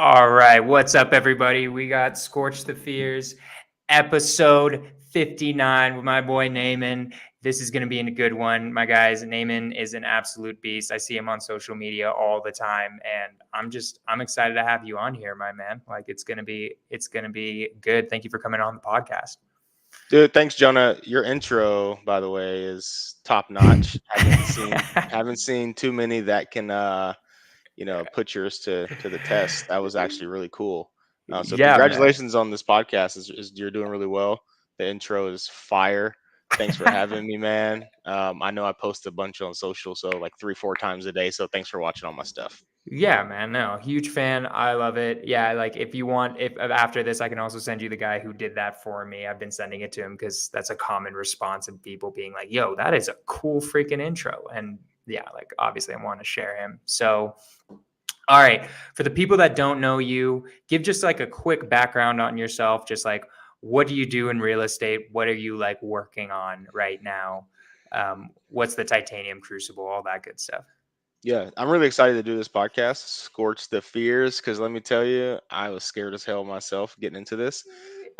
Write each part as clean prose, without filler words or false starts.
All right, what's up, everybody? We got Skorch the Fears, episode 59 with my boy Naaman. This is going to be a good one, my guys. Naaman is an absolute beast. I see him on social media all the time, and I'm excited to have you on here, my man. Like it's gonna be good. Thank you for coming on the podcast. Dude, thanks, Jonah. Your intro, by the way, is top notch. Haven't seen too many that can put yours to the test. That was actually really cool. So Yeah, man. congratulations on this podcast. You're doing really well. The intro is fire. Thanks for having me, man. I know I post a bunch on social, so like 3-4 times a day. So thanks for watching all my stuff. Yeah, man. No, huge fan. I love it. Yeah, like if you want, if after this, I can also send you the guy who did that for me. I've been sending it to him because that's a common response of people being like, "Yo, that is a cool freaking intro." And yeah, like obviously, I want to share him. So, all right, for the people that don't know you, give just like a quick background on yourself. Just like, what do you do in real estate? What are you like working on right now? What's the titanium crucible? All that good stuff. Yeah, I'm really excited to do this podcast, Scorch the Fears, because let me tell you, I was scared as hell myself getting into this.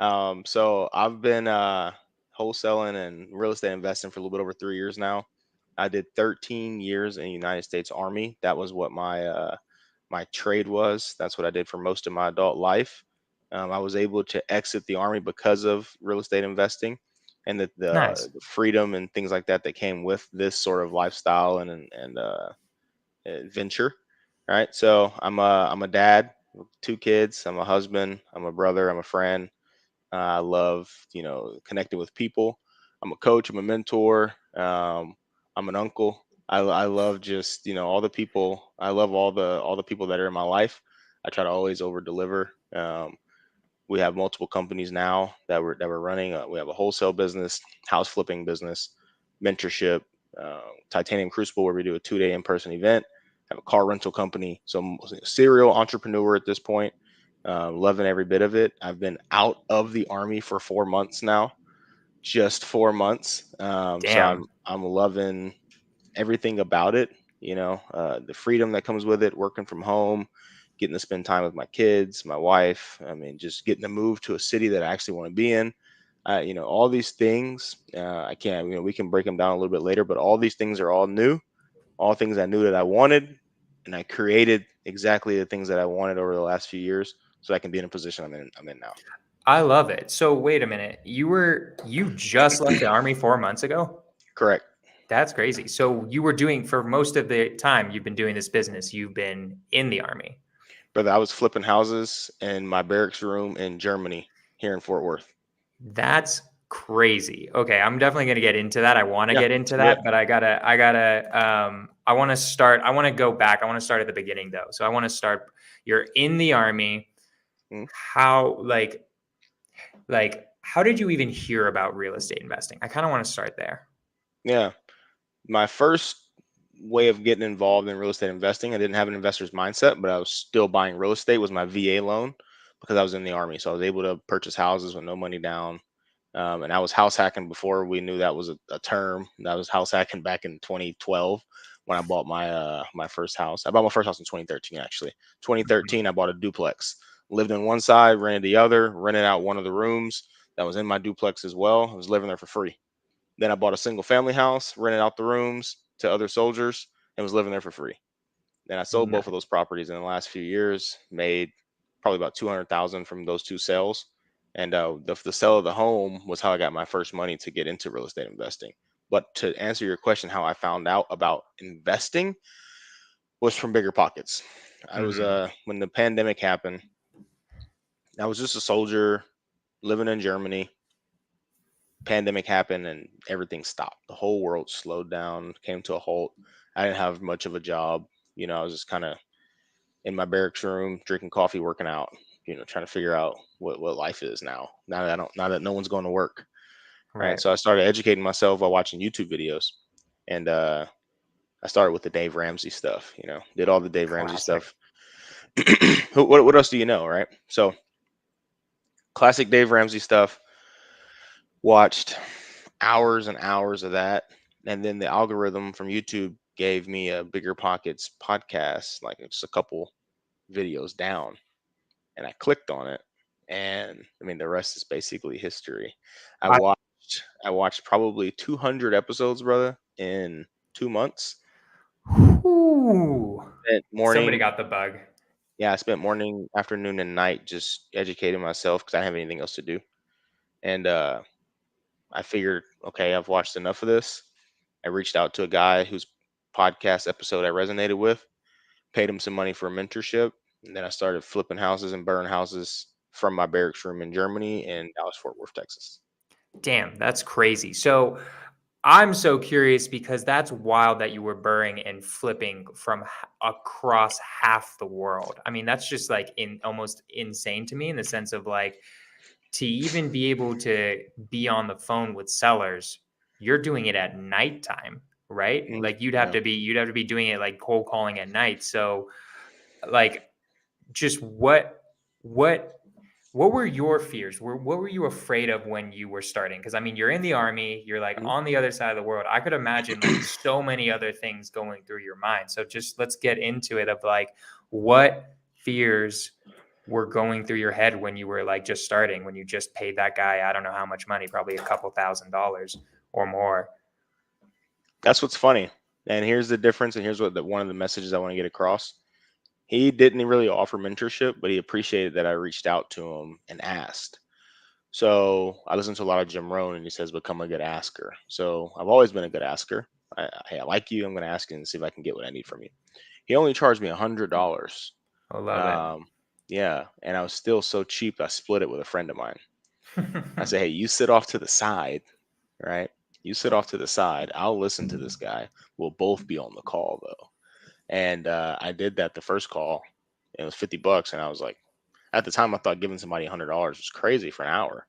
So I've been wholesaling and real estate investing for a little bit over 3 years now. I did 13 years in the United States Army. That was what my trade was. That's what I did for most of my adult life. I was able to exit the Army because of real estate investing and Nice. the freedom and things like that that came with this sort of lifestyle and adventure. Right. So I'm a dad, with 2 kids. I'm a husband. I'm a brother. I'm a friend. I love connecting with people. I'm a coach. I'm a mentor. I'm an uncle. I love just all the people. I love all the people that are in my life. I try to always over deliver. We have multiple companies now that we're running. We have a wholesale business, house flipping business, mentorship, Titanium Crucible, where we do a 2-day in-person event. Have a car rental company. So I'm a serial entrepreneur at this point. Loving every bit of it. I've been out of the Army for 4 months now, just 4 months. So I'm Damn. I'm loving everything about it. The freedom that comes with it, working from home, getting to spend time with my kids, my wife. I mean, just getting to move to a city that I actually want to be in. All these things. I can't. We can break them down a little bit later, but all these things are all new. All things I knew that I wanted, and I created exactly the things that I wanted over the last few years, so I can be in a position I'm in now. I love it. So wait a minute. You just left the army 4 months ago? Correct. That's crazy. So you were doing for most of the time you've been doing this business, you've been in the army. Brother, I was flipping houses in my barracks room in Germany, here in Fort Worth. That's crazy. Okay, I'm definitely going to get into that. I want to Yeah, get into let's do it. that, but I want to go back. I want to start at the beginning though. So I want to start you're in the army. Mhm. How how did you even hear about real estate investing? I kind of want to start there. Yeah. My first way of getting involved in real estate investing, I didn't have an investor's mindset, but I was still buying real estate, was my VA loan because I was in the Army. So I was able to purchase houses with no money down. And I was house hacking before we knew that was a term. That was house hacking back in 2012 when I bought my first house. I bought my first house in 2013, actually. 2013, I bought a duplex. Lived in one side, rented the other, rented out one of the rooms that was in my duplex as well. I was living there for free. Then I bought a single family house, rented out the rooms to other soldiers, and was living there for free. Then I sold both of Nice. those properties in the last few years, made probably about 200,000 from those two sales. And the sale of the home was how I got my first money to get into real estate investing. But to answer your question, how I found out about investing was from Bigger Pockets. I was Mhm. when the pandemic happened, I was just a soldier living in Germany. Pandemic happened and everything stopped. The whole world slowed down, came to a halt. I didn't have much of a job. I was just kind of in my barracks room, drinking coffee, working out, trying to figure out what life is now. Now that no one's going to work. Right. Right. So I started educating myself by watching YouTube videos. And I started with the Dave Ramsey stuff, did all the Dave Ramsey Classic. stuff. What else do you know, right? So classic Dave Ramsey stuff, watched hours and hours of that. And then the algorithm from YouTube gave me a Bigger Pockets podcast, like just a couple videos down. and I clicked on it, and I mean the rest is basically history. I I, watched I watched probably 200 episodes, brother, in 2 months. Ooh, Spent somebody morning, got the bug. yeah, I spent morning, afternoon, and night just educating myself because I didn't have anything else to do. And I figured, okay, I've watched enough of this. I reached out to a guy whose podcast episode I resonated with, paid him some money for a mentorship, and then I started flipping houses and burning houses from my barracks room in Germany and Dallas Fort Worth, Texas. Damn, that's crazy. So I'm so curious because that's wild that you were burring and flipping from across half the world. I mean, that's just like almost insane to me in the sense of like to even be able to be on the phone with sellers, you're doing it at nighttime, right? Mm, Like yeah. you'd have to be doing it like cold calling at night. So like just what what were your fears? What were you afraid of when you were starting? Because I mean, you're in the army, you're like Mhm. on the other side of the world. I could imagine like so many other things going through your mind. So just let's get into it of like what fears were going through your head when you were like just starting, when you just paid that guy, I don't know how much money, probably a couple $1,000s or more. That's what's funny. And here's the difference, and here's one of the messages I want to get across. He didn't really offer mentorship, but he appreciated that I reached out to him and asked. So I listen to a lot of Jim Rohn, and he says, become a good asker. So I've always been a good asker. Hey, I like you. I'm going to ask you and see if I can get what I need from you. He only charged me $100. I love it. Um, yeah. And I was still so cheap, I split it with a friend of mine. I said, hey, you sit off to the side, right? You sit off to the side. I'll listen to this guy. We'll both be on the call, though. And I did that the first call. It was $50. And I was like, at the time, I thought giving somebody $100 was crazy for an hour.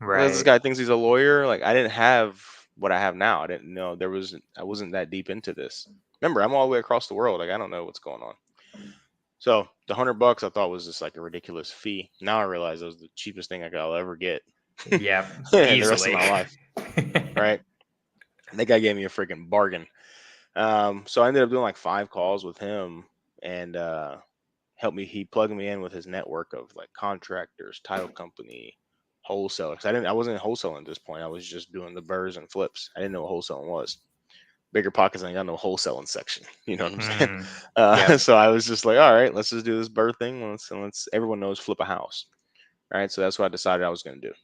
Because this Right. guy thinks he's a lawyer. Like, I didn't have what I have now. I didn't know I wasn't that deep into this. Remember, I'm all the way across the world. Like, I don't know what's going on. So the $100 I thought was just like a ridiculous fee. Now I realize it was the cheapest thing I'll ever get Yeah, in the rest of easily. my life. Right. And that guy gave me a freaking bargain. So I ended up doing like 5 calls with him, and helped me. He plugged me in with his network of like contractors, title company, wholesalers. I wasn't wholesaling at this point. I was just doing the burrs and flips. I didn't know what wholesaling was. Bigger pockets ain't got no wholesaling section. You know what I'm saying? Mm, yep. So I was just like, all right, let's just do this burr thing. Let's everyone knows flip a house. All right. So that's what I decided I was going to do.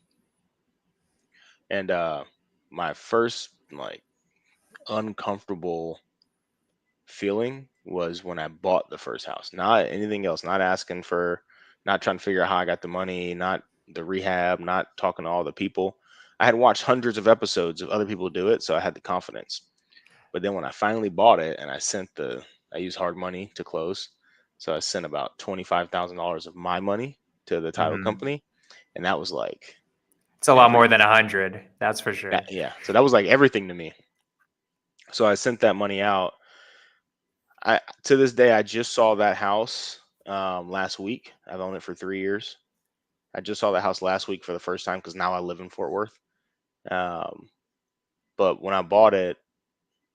And my first like uncomfortable feeling was when I bought the first house. Not anything else, not asking for, not trying to figure out how I got the money, not the rehab, not talking to all the people. I had watched hundreds of episodes of other people do it, so I had the confidence. But then when I finally bought it and I used hard money to close. So I sent about $25,000 of my money to the title Hmm. company. And that was like It's a lot more than everything. 100. That's for sure. Yeah. So that was like everything to me. So I sent that money out. I To this day, I just saw that house last week. I've owned it for 3 years. I just saw the house last week for the first time because now I live in Fort Worth. Um, but when I bought it,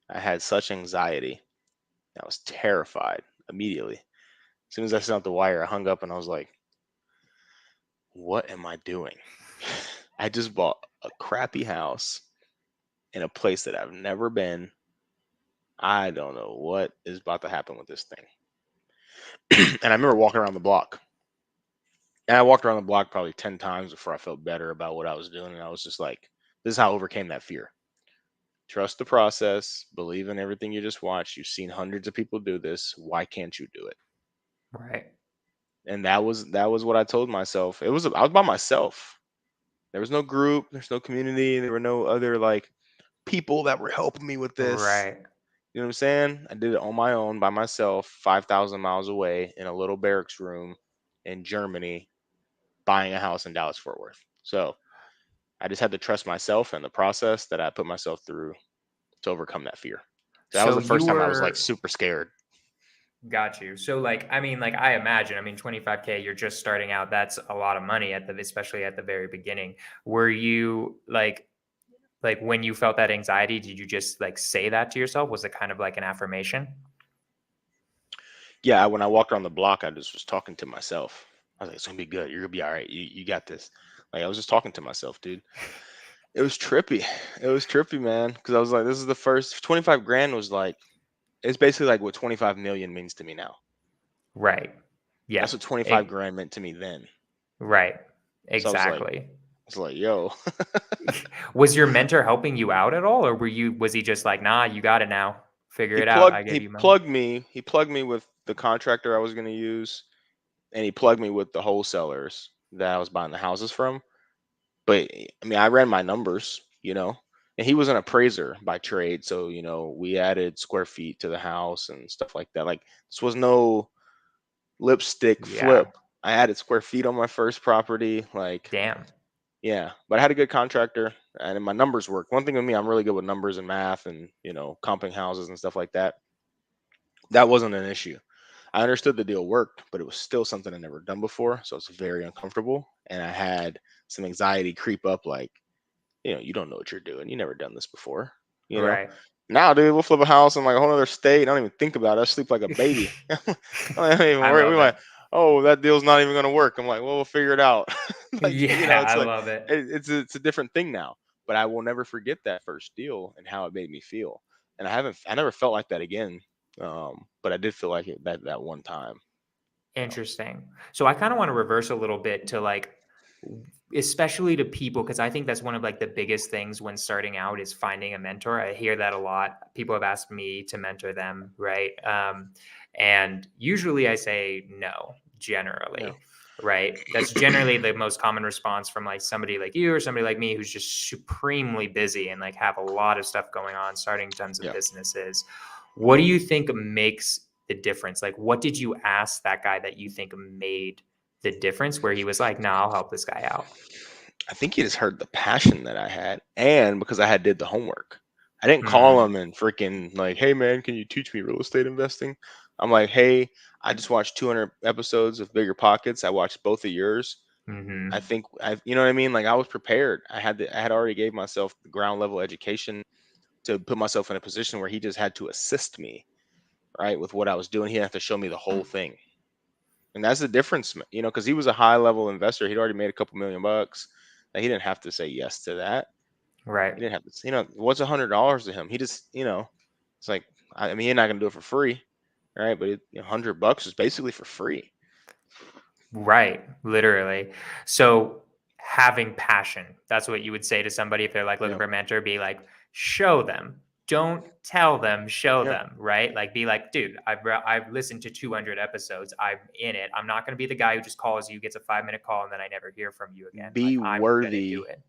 I had such anxiety. I was terrified immediately. As soon as I sent out the wire, I hung up and I was like, what am I doing? I just bought a crappy house in a place that I've never been. I don't know what is about to happen with this thing. And I remember walking around the block. And I walked around the block probably 10 times before I felt better about what I was doing. And I was just like, this is how I overcame that fear. Trust the process, believe in everything you just watched. You've seen hundreds of people do this. Why can't you do it? Right. And that was what I told myself. I was by myself. There was no group, there's no community, there were no other like people that were helping me with this. Right. You know what I'm saying? I did it on my own by myself, 5,000 miles away in a little barracks room in Germany, buying a house in Dallas Fort Worth. So I just had to trust myself and the process that I put myself through to overcome that fear. So that was So the you first time I was like were super scared. got you. So like I mean like I imagine, I mean 25K you're just starting out. That's a lot of money at the especially at the very beginning. Were you like when you felt that anxiety, did you just like say that to yourself? Was it kind of like an affirmation? Yeah, when I walked around the block, I just was talking to myself. I was like, it's gonna be good. You're gonna be all right. You got this. Like I was just talking to myself, dude. It was trippy. It was trippy, man. Because I was like, this is the first 25 grand was like, it's basically like what 25 million means to me now. Right. Yeah. That's what 25 It, grand meant to me then. right. So Exactly. I was like, yo. Was your mentor helping you out at all, or was he just like, nah, you got it now. Figure it out. I gave you money. He plugged me with the contractor I was gonna use, and he plugged me with the wholesalers that I was buying the houses from. But I mean, I ran my numbers, and he was an appraiser by trade, so we added square feet to the house and stuff like that. Like this was no lipstick Yeah. flip. I added square feet on my first property, like Damn. yeah. But I had a good contractor, and my numbers worked. One thing with me, I'm really good with numbers and math, and comping houses and stuff like that. That wasn't an issue. I understood the deal worked, but it was still something I'd never done before, so it's very uncomfortable, and I had some anxiety creep up, like you don't know what you're doing. You never done this before. You know. Right. Now, dude, we'll flip a house in like a whole other state. I don't even think about it. I sleep like a baby. I don't even I worry. We love might, it. oh, that deal's not even gonna work. I'm like, well, we'll figure it out. Like, Yeah, it's I like love it. it's a different thing now. But I will never forget that first deal and how it made me feel. And I never felt like that again. But I did feel like it that one time. So, Interesting. So I kind of want to reverse a little bit to like, especially to people, because I think that's one of like the biggest things when starting out is finding a mentor. I hear that a lot. People have asked me to mentor them, right? And usually I say no, yeah, generally, right? That's generally the most common response from like somebody like you or somebody like me who's just supremely busy and like have a lot of stuff going on, starting tons of yeah. businesses. What do you think makes the difference? Like, what did you ask that guy that you think made the difference where he was like, "Nah, I'll help this guy out." I think he just heard the passion that I had, and because I had did the homework. I didn't call Mm, him and freaking like, "Hey man, can you teach me real estate investing?" I'm like, "Hey, I just watched 200 episodes of Bigger Pockets. I watched both of yours. I mhm. think you know what I mean? Like I was prepared. I had already gave myself the ground level education to put myself in a position where he just had to assist me, right, with what I was doing. He didn't have to show me the whole thing. And that's the difference, because he was a high level investor. He'd already made a couple million bucks. That he didn't have to say yes to that. Right. He didn't have to, what's $100 to him? He just, it's like, I mean, he's not gonna do it for free, right? But $100 is basically for free. Right, literally. So, having passion, that's what you would say to somebody if they're, like, looking Yeah, for a mentor, be like, "Show them. Don't tell them, show yeah. them," right? Like, be like, "Dude, I've listened to 200 episodes. I'm in it. I'm not gonna be the guy who just calls you, gets a 5-minute call, and then I never hear from you again. Like, Be I'm gonna do worthy, it."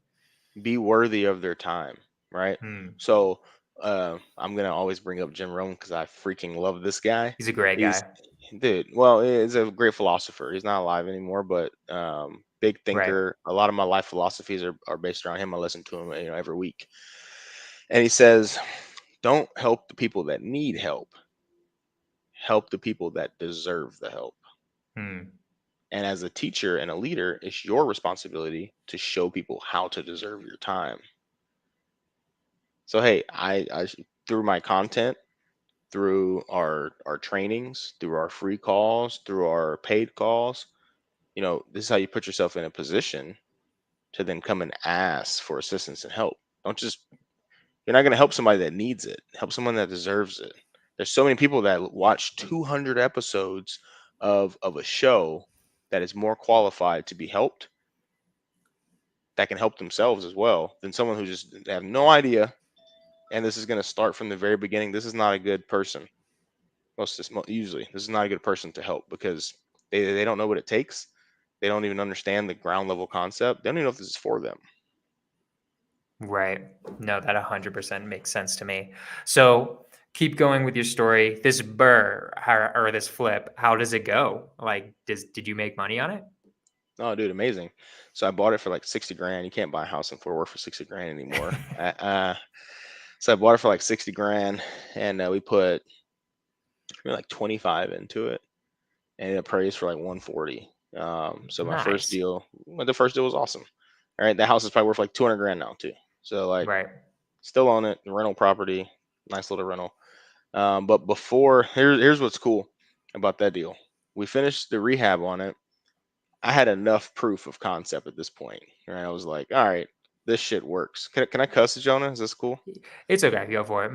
be worthy of their time, right? Hmm. So, I'm gonna always bring up Jim Rohn because I freaking love this guy. He's a great He's, guy. dude. Well, he's a great philosopher. He's not alive anymore, but big Right. thinker. A lot of my life philosophies are based around him. I listen to him, every week, and he says, "Don't help the people that need help. Help the people that deserve the help." Hmm. And as a teacher and a leader, it's your responsibility to show people how to deserve your time. So hey, through my content, through our trainings, through our free calls, through our paid calls, this is how you put yourself in a position to then come and ask for assistance and help. Don't just You're not going to help somebody that needs it. Help someone that deserves it. There's so many people that watch 200 episodes of a show that is more qualified to be helped, that can help themselves as well, than someone who just have no idea. And this is going to start from the very beginning. This is not a good person. Usually, this is not a good person to help because they don't know what it takes. They don't even understand the ground level concept. They don't even know if this is for them. Right. No, that 100% makes sense to me. So keep going with your story. This or this flip, how does it go? Like, did you make money on it? Oh, dude, amazing. So I bought it for like 60 grand. You can't buy a house in Fort Worth for 60 grand anymore. So I bought it for like 60 grand, and we put like 25 into it, and it appraised for like 140. So my first Nice. deal, well, the first deal was awesome. All right, that house is probably worth like 200 grand now too. So like, Right. still own it, rental property, nice little rental. But before, here's what's cool about that deal. We finished the rehab on it, I had enough proof of concept at this point. Right? I was like, all right, this shit works. Can I cuss, Jonah? Is this cool? It's okay. Go for it.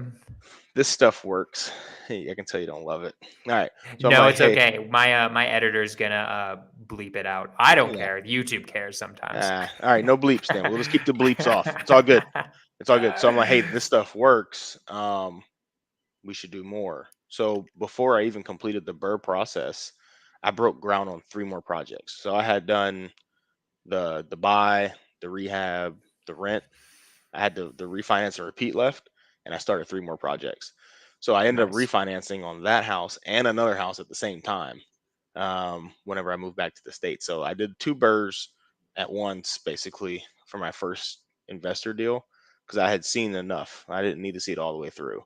This stuff works. Hey, I can tell you don't love it. All right. So I'm No, like, it's hey, okay. My editor's gonna bleep it out. I don't yeah. care. YouTube cares sometimes. All right, no bleeps then. We'll just keep the bleeps off. It's all good. It's all good. So I'm like, hey, this stuff works. We should do more. So before I even completed the burr process, I broke ground on 3 more projects. So I had done the buy, the rehab, the rent. I had the refinance and repeat left, and I started 3 more projects. So I ended up Nice. refinancing on that house and another house at the same time. Whenever I moved back to the state, so I did 2 burrs at once, basically for my first investor deal because I had seen enough. I didn't need to see it all the way through.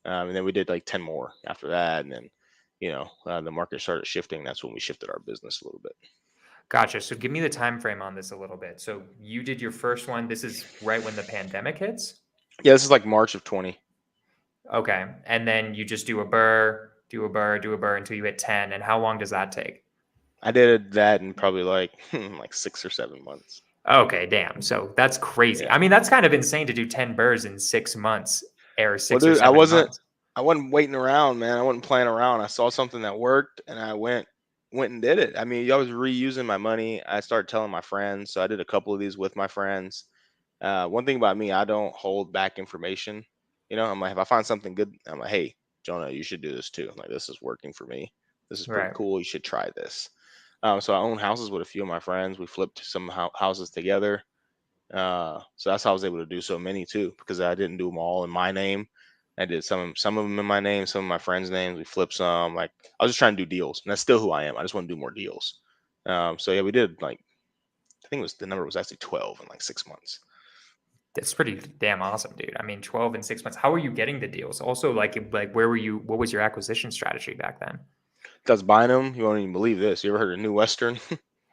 And then we did like 10 more after that, and then the market started shifting. That's when we shifted our business a little bit. Gotcha. So give me the time frame on this a little bit. So you did your first one. This is right when the pandemic hits. Yeah, this is like March of 20. Okay. And then you just do a burr, do a burr, do a burr until you hit 10. And how long does that take? I did that in probably like like 6 or 7 months. Okay, damn. So that's crazy. Yeah. I mean, that's kind of insane to do 10 burrs in 6 months or Well, six or dude, seven months. I wasn't waiting around, man. I wasn't playing around. I saw something that worked, and I went and did it. I mean, I was reusing my money. I started telling my friends, so I did a couple of these with my friends. One thing about me, I don't hold back information. I'm like, if I find something good, I'm like, hey, Jonah, you should do this too. Like, this is working for me. This is pretty Right. cool. You should try this. So I own houses with a few of my friends. We flipped some houses together. So that's how I was able to do so many too, because I didn't do them all in my name. I did some of them in my name, some of my friends' names. We flipped some. Like, I was just trying to do deals, and that's still who I am. I just want to do more deals. So yeah, we did like, I think it was, the number was actually 12 in like 6 months. That's pretty damn awesome, dude. I mean, 12 in 6 months. How are you getting the deals? Also, like where were you? What was your acquisition strategy back then? I was buying them. You won't even believe this. You ever heard of New Western?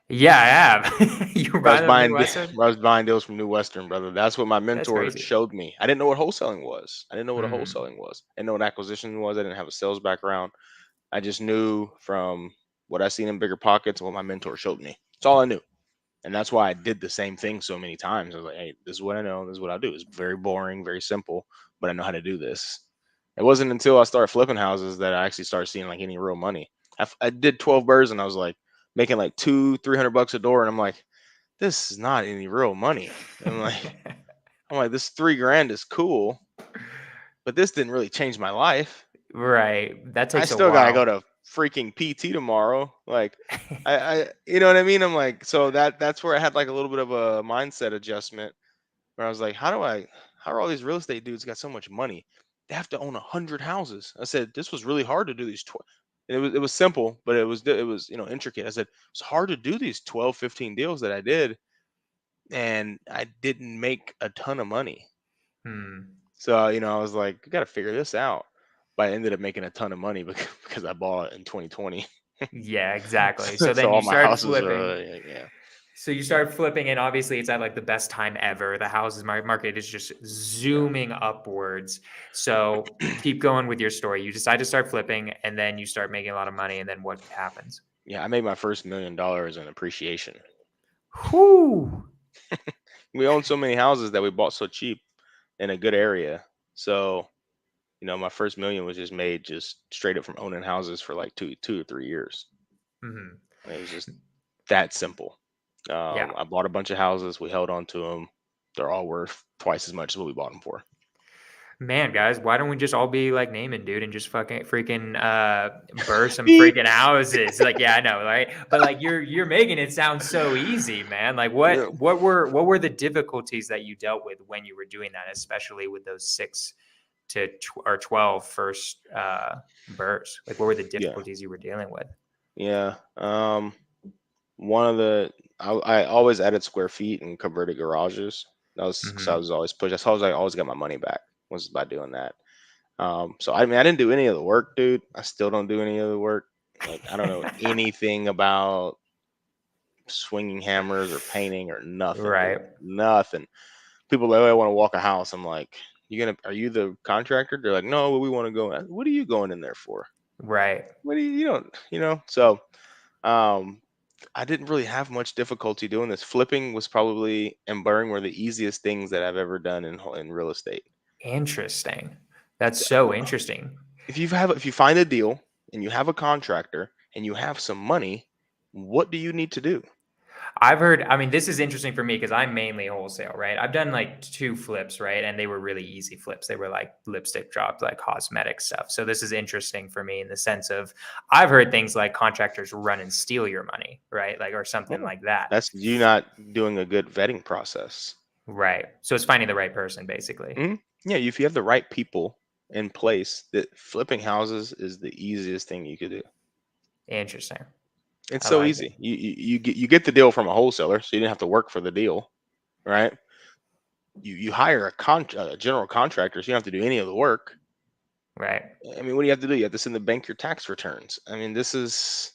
Yeah, I have. You were Bro, buying them New Western? I was buying deals from New Western, brother. That's what my That's mentor crazy. showed me. I didn't know what wholesaling was. I didn't know what a Hmm. wholesaling was. I didn't know what acquisition was. I didn't have a sales background. I just knew from what I seen in Bigger Pockets and what my mentor showed me. That's all I knew. And that's why I did the same thing so many times. I was like, hey, this is what I know. This is what I do. It's very boring, very simple, but I know how to do this. It wasn't until I started flipping houses that I actually started seeing like any real money. I did 12 burrs and I was like making like 200-300 bucks a door. And I'm like, this is not any real money. I'm like, this 3 grand is cool, but this didn't really change my life. Right. That I takes a still gotta go while. to freaking PT tomorrow. Like, you know what I mean? I'm like, so that's where I had like a little bit of a mindset adjustment where I was like, how are all these real estate dudes got so much money? They have to own 100 houses. I said, this was really hard to do these. It was simple, but it was intricate. I said, it's hard to do these 12, 15 deals that I did, and I didn't make a ton of money. Hmm. So, I was like, I got to figure this out. But I ended up making a ton of money because I bought it in 2020. Yeah, exactly. So, So so then all you my started houses are, flipping. yeah. So you start flipping, and obviously it's at like the best time ever. The houses market is just Yeah. zooming upwards. So keep going with your story. You decide to start flipping, and then you start making a lot of money. And then what happens? Yeah, I made my first $1 million in appreciation. Whoo! We own so many houses that we bought so cheap in a good area. So, my first million was just made just straight up from owning houses for like 2 or 3 years. Hmm. It was just that simple. Yeah. I bought a bunch of houses. We held on to them. They're all worth twice as much as what we bought them for. Man, guys, why don't we just all be like Naaman, dude, and just fucking freaking burst some Beep. freaking houses? Like, yeah, I know, right? But like you're making it sound so easy, man. Like Yeah. what were the difficulties that you dealt with when you were doing that, especially with those 6 to 12 first bursts? Like what were the Yeah. difficulties you were dealing with? Yeah. One of the I always added square feet and converted garages. That was because I Hmm. was always pushed. That's how I always got my money back, was by doing that. So I mean, I didn't do any of the work, dude. I still don't do any of the work. Like, I don't know anything about swinging hammers or painting or nothing, Right. dude. Nothing. People are like, oh, I want to walk a house. I'm like, are you the contractor? They're like, no, we want to go. What are you going in there for? Right. What do you don't, So, um, I didn't really have much difficulty doing this. Flipping was probably and burring were the easiest things that I've ever done in real estate. Interesting. That's so interesting. If you find a deal and you have a contractor and you have some money, what do you need to do? I've heard, I mean, this is interesting for me because I'm mainly wholesale, right? I've done like two flips, right? And they were really easy flips. They were like lipstick drops, like cosmetic stuff. So this is interesting for me in the sense of I've heard things like contractors run and steal your money, right? Like, or something Oh, like that. that's you not doing a good vetting process. Right. So it's finding the right person, basically. Yeah, if you have the right people in place, that flipping houses is the easiest thing you could do. Interesting. It's I so like it. easy. You get the deal from a wholesaler, so you didn't have to work for the deal, right? You hire a general contractor, so you don't have to do any of the work. Right. I mean, what do you have to do? You have to send the bank your tax returns. I mean, this is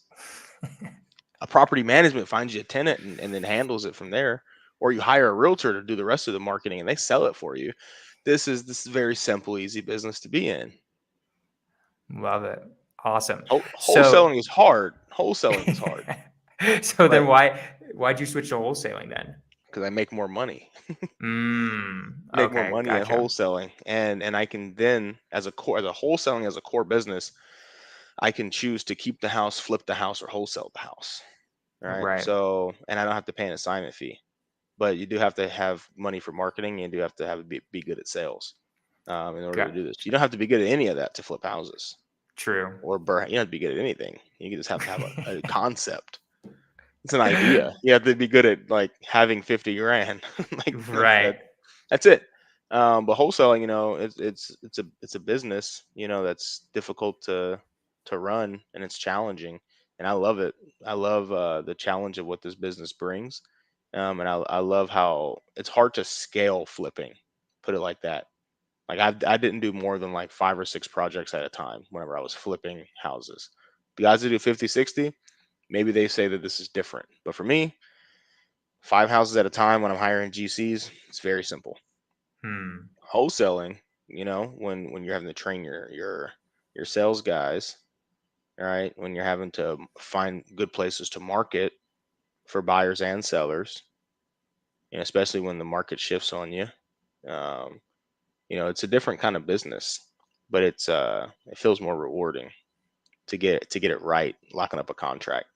a property management finds you a tenant and then handles it from there, or you hire a realtor to do the rest of the marketing and they sell it for you. This is very simple, easy business to be in. Love it. Awesome. So, Wholesaling is hard. Wholesaling is hard, so then but why'd you switch to wholesaling then? because I make more money, make more Okay, money in gotcha. wholesaling, and I can then as a wholesaling as a core business, I can choose to keep the house, flip the house, or wholesale the house. Right. Right. So, and I don't have to pay an assignment fee, but you do have to have money for marketing. And you do have to be good at sales in order to Got do this. You don't have to be good at any of that to flip houses true. or burn. You don't have to be good at anything. You just have to have a concept. It's an idea. You have to be good at like having 50 grand. Like Right. that's it. But wholesaling, it's a business, that's difficult to run and it's challenging, and I love it. I love the challenge of what this business brings, and I love how it's hard to scale flipping. Put it like that. Like I didn't do more than like 5 or 6 projects at a time whenever I was flipping houses. The guys that do 50, 60, maybe they say that this is different, but for me, 5 houses at a time when I'm hiring GCs, it's very simple. Hmm. Wholesaling, when you're having to train your sales guys, right? When you're having to find good places to market for buyers and sellers, especially when the market shifts on you. Um, it's a different kind of business, but it feels more rewarding to get it right, locking up a contract.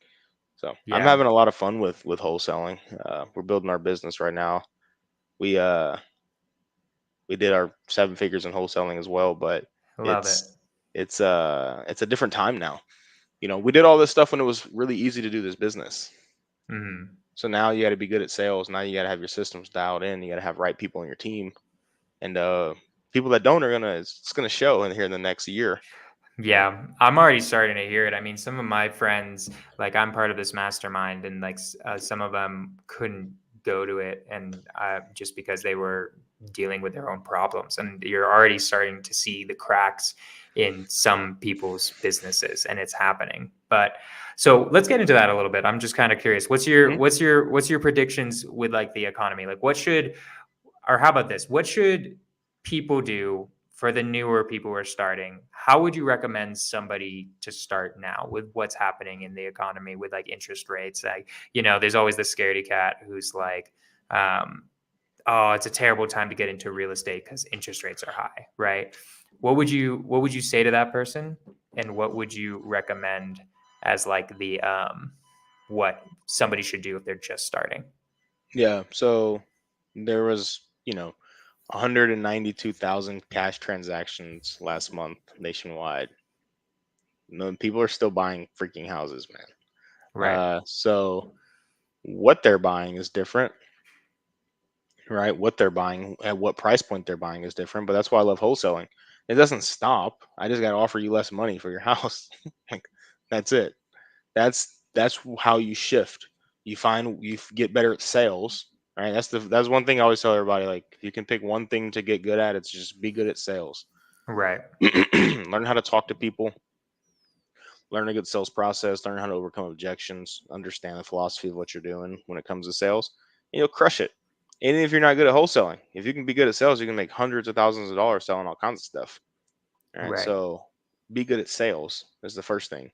So I'm Yeah. having a lot of fun with wholesaling. We're building our business right now. We uh we did our 7 figures in wholesaling as well, but Love it. it's it's a different time now. We did all this stuff when it was really easy to do this business. Hmm. So now you got to be good at sales. Now you got to have your systems dialed in. You got to have right people on your team, and people that don't it's gonna show in here in the next year. Yeah, I'm already starting to hear it. I mean, some of my friends, like I'm part of this mastermind, and like some of them couldn't go to it, and just because they were dealing with their own problems, and you're already starting to see the cracks in some people's businesses, and it's happening. But so let's get into that a little bit. I'm just kind of curious. Mhm. What's your predictions with like the economy? Like, what should or how about this? What should people do for the newer people who are starting? How would you recommend somebody to start now with what's happening in the economy with like interest rates? Like, there's always the scaredy cat who's like, um, oh, it's a terrible time to get into real estate because interest rates are high, right? What would you say to that person? And what would you recommend as like the what somebody should do if they're just starting? Yeah. So there was 192,000 cash transactions last month nationwide. No, people are still buying freaking houses, man. Right. So what they're buying is different, right? What they're buying at what price point they're buying is different, but that's why I love wholesaling. It doesn't stop. I just got to offer you less money for your house. Like that's it. That's how you shift. Get better at sales, right? That's one thing I always tell everybody. Like if you can pick one thing to get good at, it's just be good at sales. Right. Learn how to talk to people, learn a good sales process, learn how to overcome objections, understand the philosophy of what you're doing when it comes to sales, and you'll crush it. And if you're not good at wholesaling, if you can be good at sales, you can make hundreds of thousands of dollars selling all kinds of stuff. All right. Right. So be good at sales is the first thing.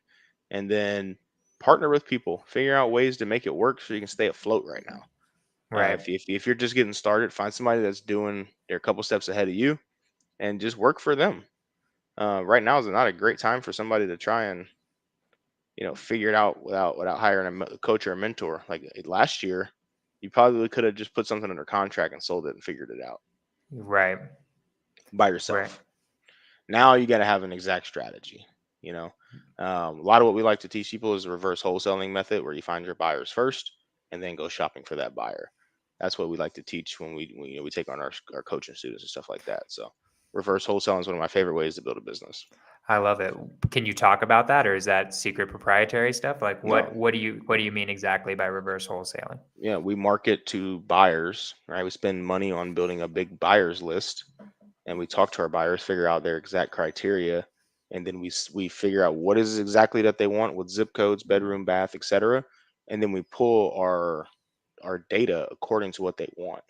And then partner with people, figure out ways to make it work so you can stay afloat right now. Right. If you're just getting started, find somebody that's doing they're a couple steps ahead of you and just work for them. Right now is not a great time for somebody to try and figure it out without hiring a coach or a mentor. Like last year, you probably could have just put something under contract and sold it and figured it out Right. by Right. yourself. Now you got to have an exact strategy. You know, a lot of what we like to teach people is the reverse wholesaling method, where you find your buyers first and then go shopping for that buyer. That's what we like to teach when we take on our coaching students and stuff like that. So reverse wholesaling is one of my favorite ways to build a business. I love it. Can you talk about that, or is that secret proprietary stuff? Like, No, what do you mean exactly by reverse wholesaling? yeah, we market to buyers, right? We spend money on building a big buyers list, and we talk to our buyers, figure out their exact criteria, and then we figure out what is exactly that they want with zip codes, bedroom, bath, etc. And then we pull our data according to what they want.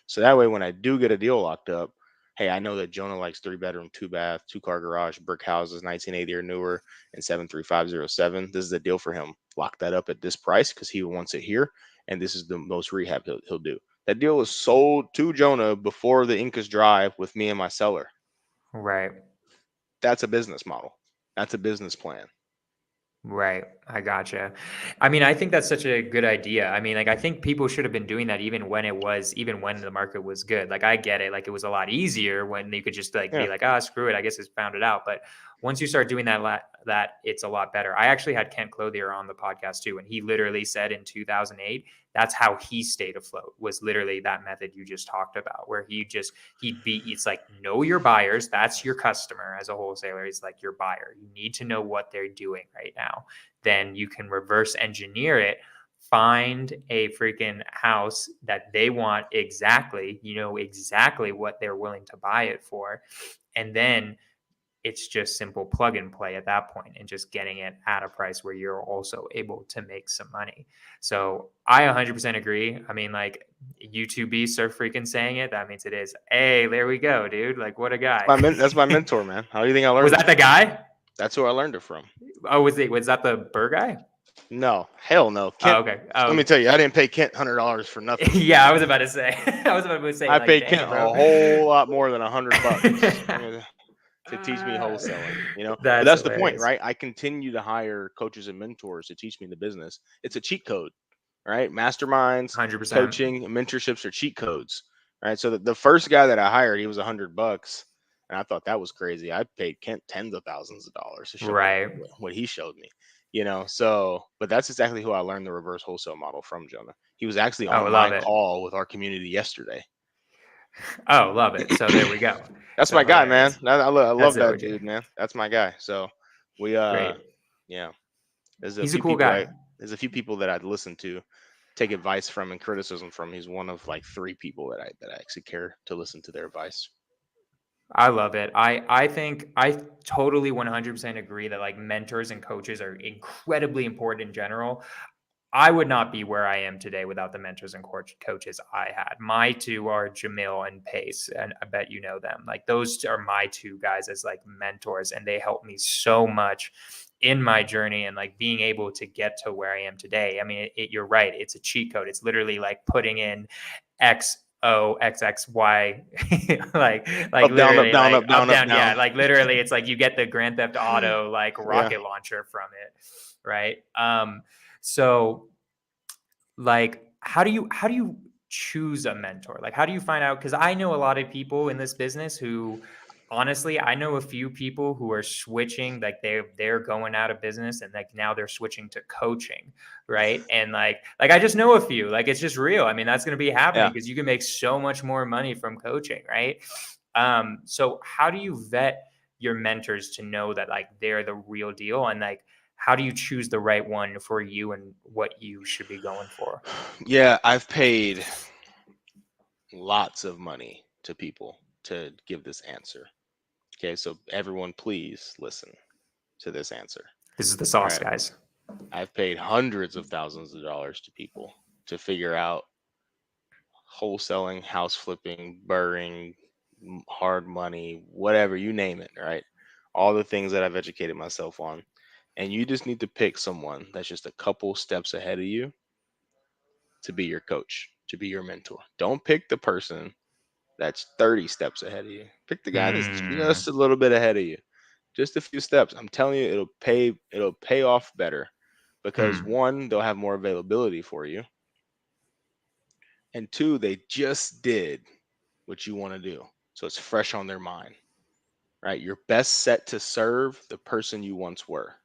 So that way, when I do get a deal locked up, hey, I know that Jonah likes 3 bedroom, 2 bath, 2 car garage, brick houses, 1980 or newer, and 73507. This is the deal for him. Lock that up at this price because he wants it here, and this is the most rehab he'll do. That deal was sold to Jonah before the ink is dry with me and my seller. Right. That's a business model. That's a business plan. Right. I gotcha. I mean, I think that's such a good idea. I mean, like, I think people should have been doing that even when the market was good. Like, I get it. Like, it was a lot easier when you could just like be Yeah. like, ah, screw it. I guess it's found it out. But once you start doing that it's a lot better. I actually had Kent Clothier on the podcast too, and he literally said in 2008, that's how he stayed afloat, was literally that method you just talked about, where it's like, know your buyers. That's your customer as a wholesaler. It's like your buyer. You need to know what they're doing right now. Then you can reverse engineer it, find a freaking house that they want exactly, exactly what they're willing to buy it for. And then it's just simple plug and play at that point and just getting it at a price where you're also able to make some money. So I 100% agree. I mean, like, YouTube beasts are freaking saying it. That means it is. Hey, there we go, dude. Like, what a guy. That's my mentor, man. How do you think I Was learned that it the from? guy? That's who I learned it from. Oh, was that the Burr guy? No, hell no. Oh, Kent, okay. let Oh, me tell you, I didn't pay Kent $100 for nothing. yeah. I was about to say. I was about to say, I like, paid Kent dang, a bro. whole lot more than $100 to teach me Ah, wholesaling, But that's that's the point, hilarious. right? I continue to hire coaches and mentors to teach me the business. It's a cheat code, right? Masterminds, 100%. coaching, and mentorships are cheat codes, right? So the first guy that I hired, he was $100, and I thought that was crazy. I paid Kent tens of thousands of dollars to show me Right. what he showed me, So, but that's exactly who I learned the reverse wholesale model from, Jonah. He was actually Oh, on I my love it. call with our community yesterday. Oh, love it. So there we go. That's So my guy, man. hilarious. I That's love the that OG. dude, man. That's my guy. So we Great. yeah. There's a He's a few cool people guy. that I'd listen to, take advice from and criticism from. He's one of like 3 people that I actually care to listen to their advice. I love it. I think I totally 100% agree that like mentors and coaches are incredibly important in general. I would not be where I am today without the mentors and coaches I had. My two are Jamil and Pace, and I bet you know them. Like, those are my two guys as like mentors, and they helped me so much in my journey and like being able to get to where I am today. I mean, you're right. It's a cheat code. It's literally like putting in XOXXY, like Up, down, up, literally down, like up, up down, up, down. Yeah, down. like literally, it's like you get the Grand Theft Auto like Yeah. rocket launcher from it, right? So, like, how do you choose a mentor? Like, how do you find out? Because I know a lot of people in this business who, honestly, I know a few people who are switching, like they're going out of business and like now they're switching to coaching, right? And like I just know a few. Like, it's just real. I mean, that's going to be happening Yeah. because you can make so much more money from coaching, right? So how do you vet your mentors to know that like they're the real deal, and like how do you choose the right one for you and what you should be going for? Yeah, I've paid lots of money to people to give this answer. Okay, so everyone please listen to this answer. This is the All sauce, right. guys. I've paid hundreds of thousands of dollars to people to figure out wholesaling, house flipping, burring, hard money, whatever you name it, right? All the things that I've educated myself on. And you just need to pick someone that's just a couple steps ahead of you to be your coach, to be your mentor. Don't pick the person that's 30 steps ahead of you. Pick the guy that's Hmm. just a little bit ahead of you. Just a few steps. I'm telling you, it'll pay off better because Hmm. one, they'll have more availability for you. And two, they just did what you want to do. So it's fresh on their mind, right? You're best set to serve the person you once were.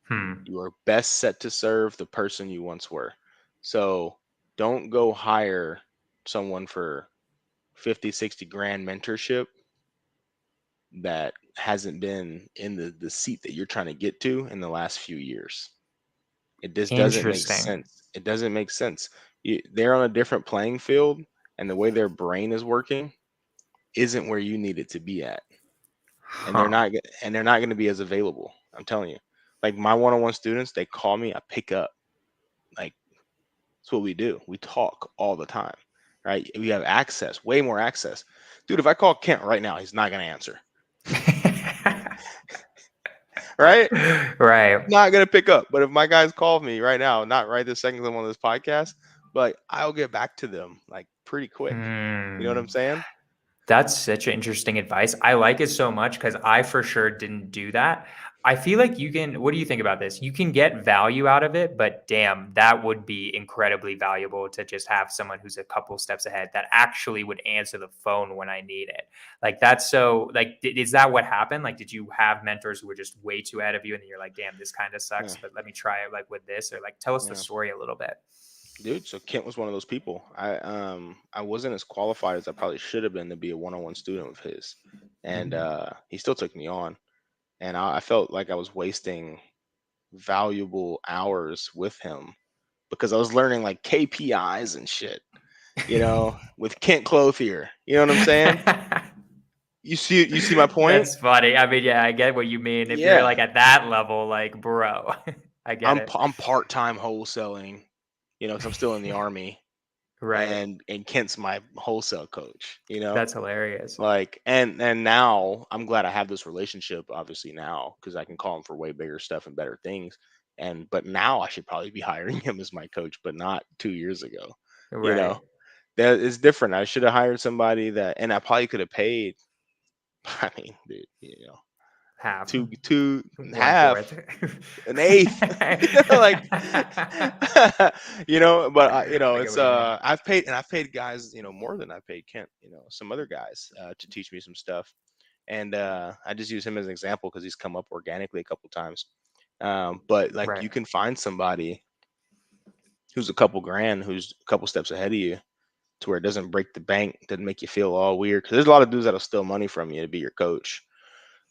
Hmm. You are best set to serve the person you once were. So don't go hire someone for 50, 60 grand mentorship that hasn't been in the seat that you're trying to get to in the last few years. It just doesn't make Interesting. sense. It doesn't make sense. They're on a different playing field, and the way their brain is working isn't where you need it to be at. And they're Huh. not and they're not going to be as available. I'm telling you. Like my one-on-one students, they call me, I pick up. Like that's what we do. We talk all the time, right? We have access, way more access. Dude, if I call Kent right now, he's not going to answer, right? Right. Not going to pick up. But if my guys call me right now, not right this second, 'cause I'm on this podcast, but I'll get back to them like pretty quick. You know what I'm Hmm. saying? That's such interesting advice. I like it so much because I for sure didn't do that. I feel like you can, what do you think about this? You can get value out of it, but damn, that would be incredibly valuable to just have someone who's a couple steps ahead that actually would answer the phone when I need it. Like, that's so, like, is that what happened? Like, did you have mentors who were just way too ahead of you and then you're like, damn, this kind of Yeah. sucks, but let me try it like with this? Or like, tell us the Yeah. story a little bit. Dude, so Kent was one of those people. I wasn't as qualified as I probably should have been to be a one-on-one student of his. And he still took me on. And I felt like I was wasting valuable hours with him because I was learning like KPIs and shit, with Kent Clothier. You know what I'm saying? You see my point? That's funny. I mean, yeah, I get what you mean. If you're Yeah. like at that level, like, bro, I get it. I'm part-time wholesaling, because I'm still in the army, Right. and Kent's my wholesale coach. That's hilarious. Like, and now I'm glad I have this relationship, obviously now, because I can call him for way bigger stuff and better things. But now I should probably be hiring him as my coach, but not 2 years ago. You Right. know, that is different. I should have hired somebody and I probably could have paid. I mean, dude, Half. two One half, fourth. an eighth, like, but I get it's what you mean. I've paid guys, more than I paid Kent, some other guys, to teach me some stuff. And I just use him as an example because he's come up organically a couple times. But like Right. you can find somebody who's a couple grand, who's a couple steps ahead of you, to where it doesn't break the bank, doesn't make you feel all weird. Because there's a lot of dudes that'll steal money from you to be your coach.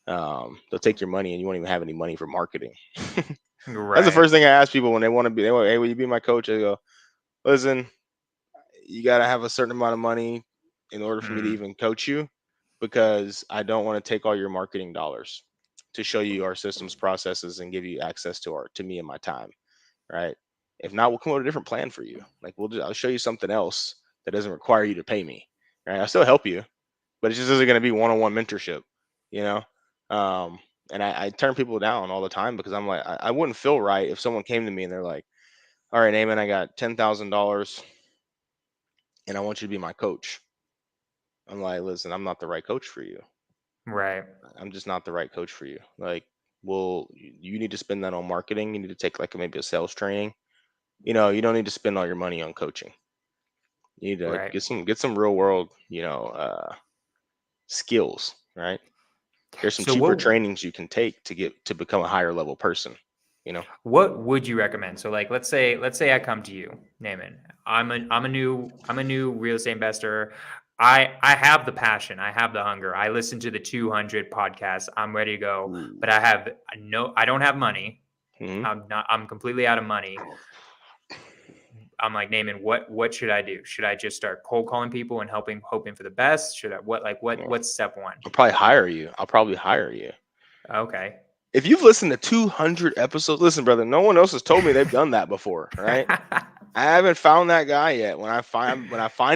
They'll take your money and you won't even have any money for marketing. That's the Right. first thing I ask people when they want to be. They want, hey, will you be my coach? I go, listen, you got to have a certain amount of money in order for me to Mm, even coach you, because I don't want to take all your marketing dollars to show you our systems, processes, and give you access to me and my time, right? If not, we'll come up with a different plan for you. Like I'll show you something else that doesn't require you to pay me, right? I'll still help you, but it just isn't going to be one-on-one mentorship, you know. Um, and I turn people down all the time because I'm like, I wouldn't feel right if someone came to me and they're like, all right, Naaman, I got $10,000 and I want you to be my coach. I'm like, listen, I'm not the right coach for you. right. I'm just not the right coach for you. Like, well, you need to spend that on marketing. You need to take like maybe a sales training. You don't need to spend all your money on coaching. You need to Right. get some real world, skills, right? There's some So cheaper what trainings you can take to become a higher level person, you know? what would you recommend? So like let's say I come to you, Naaman. I'm a new real estate investor. I have the passion, I have the hunger. I listen to the 200 podcasts. I'm ready to go, Ooh. but I don't have money. Hmm. I'm completely out of money. I'm like, Naaman, what should I do? Should I just start cold calling people and hoping for the best? Should I what's step one? I'll probably hire you. I'll probably hire you. Okay. If you've listened to 200 episodes, listen, brother, no one else has told me they've done that before, right? I haven't found that guy yet. When I find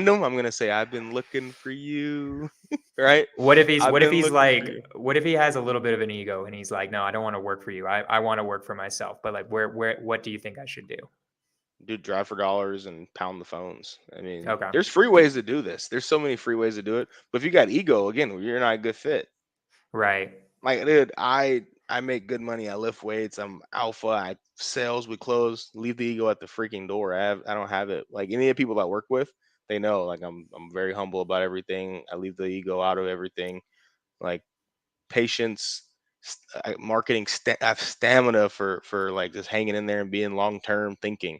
him, I'm gonna say I've been looking for you, right? I've What if been he's looking for like you. what if he has a little bit of an ego and he's like, "No, I don't wanna work for you. I wanna work for myself." But, like, where what do you think I should do? Dude, drive for dollars and pound the phones. I mean, Okay. there's free ways to do this. There's so many free ways to do it. But if you got ego, again, you're not a good fit. Right. Like, dude, I make good money. I lift weights. I'm alpha. I sales. We close. Leave the ego at the freaking door. I don't have it. Like any of the people I work with, they know. Like I'm very humble about everything. I leave the ego out of everything. Like patience, marketing. I have stamina for like just hanging in there and being long term thinking.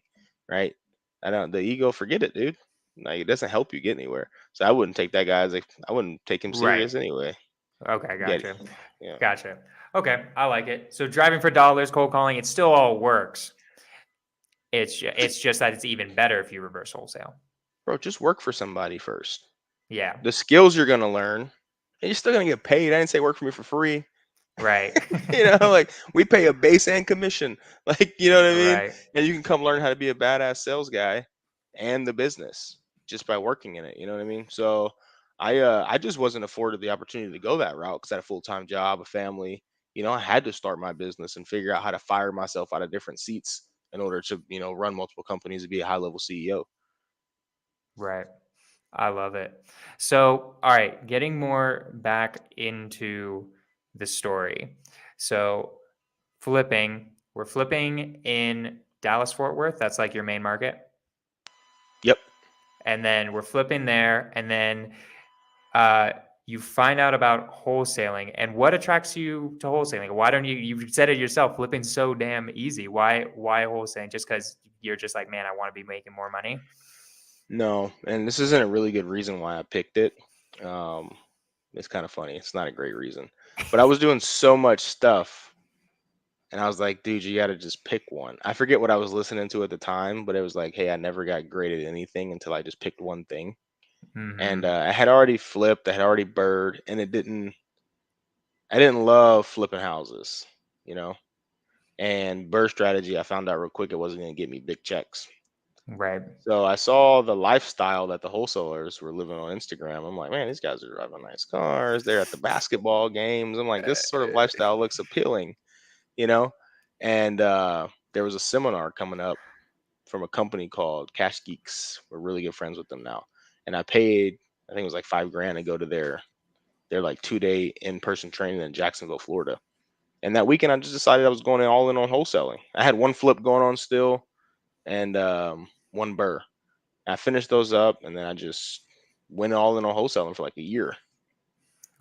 Right. I don't. The ego, forget it, dude. Like it doesn't help you get anywhere. So I wouldn't take that guy as I wouldn't take him Right. serious anyway. Okay, Get it? gotcha. Yeah. Gotcha. Okay, I like it. So driving for dollars, cold calling, it still all works. It's just that it's even better if you reverse wholesale. Bro, just work for somebody first. Yeah. The skills you're gonna learn, and you're still gonna get paid. I didn't say work for me for free. Right. Like we pay a base and commission. Like, you know what I mean? Right. And you can come learn how to be a badass sales guy and the business just by working in it. You know what I mean? So I just wasn't afforded the opportunity to go that route because I had a full-time job, a family. I had to start my business and figure out how to fire myself out of different seats in order to, run multiple companies and be a high-level CEO. Right. I love it. So, all right, getting more back into the story. So, we're flipping in Dallas Fort Worth. That's like your main market. Yep. And then we're flipping there. And then uh, you find out about wholesaling. And what attracts you to wholesaling? Why don't you said it yourself, flipping's so damn easy. Why wholesaling? Just because you're just like, man, I want to be making more money? No, and this isn't a really good reason why I picked it. Um, it's kind of funny. It's not a great reason, but I was doing so much stuff, and I was like, dude, you got to just pick one. I forget what I was listening to at the time, but it was like, hey, I never got great at anything until I just picked one thing. And Hmm. I had already flipped, I had already bird, and I didn't love flipping houses, you know. And bird strategy, I found out real quick it wasn't going to get me big checks. Right. So I saw the lifestyle that the wholesalers were living on Instagram. I'm like, man, these guys are driving nice cars. They're at the basketball games. I'm like, this sort of lifestyle looks appealing, you know? And there was a seminar coming up from a company called Cash Geeks. We're really good friends with them now. And I paid, I think it was like 5 grand to go to their like 2-day in-person training in Jacksonville, Florida. And that weekend I just decided I was going all in on wholesaling. I had one flip going on still and one burr. I finished those up, and then I just went all in on wholesaling for like a year.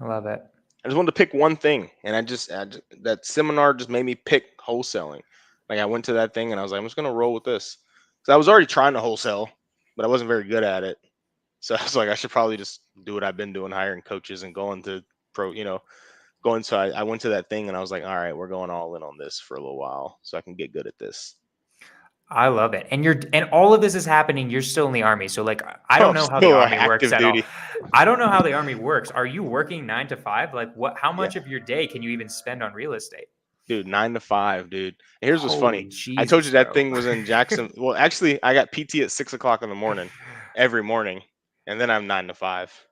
I love it. I just wanted to pick one thing, and that seminar just made me pick wholesaling. Like I went to that thing, and I was like, I'm just gonna roll with this. So I was already trying to wholesale, but I wasn't very good at it. So I was like, I should probably just do what I've been doing, hiring coaches and going to pro, going. So I went to that thing, and I was like, all right, we're going all in on this for a little while, so I can get good at this. I love it. And all of this is happening. You're still in the army. So like I don't I'm know how the still army works active at all. duty. I don't know how the army works. Are you working 9 to 5? Like how Yeah. much of your day can you even spend on real estate? Dude, 9 to 5, dude. And here's what's Holy funny. I told you Jesus, that bro. thing was in Jackson. Well, actually, I got PT at 6 o'clock in the morning every morning, and then I'm 9 to 5.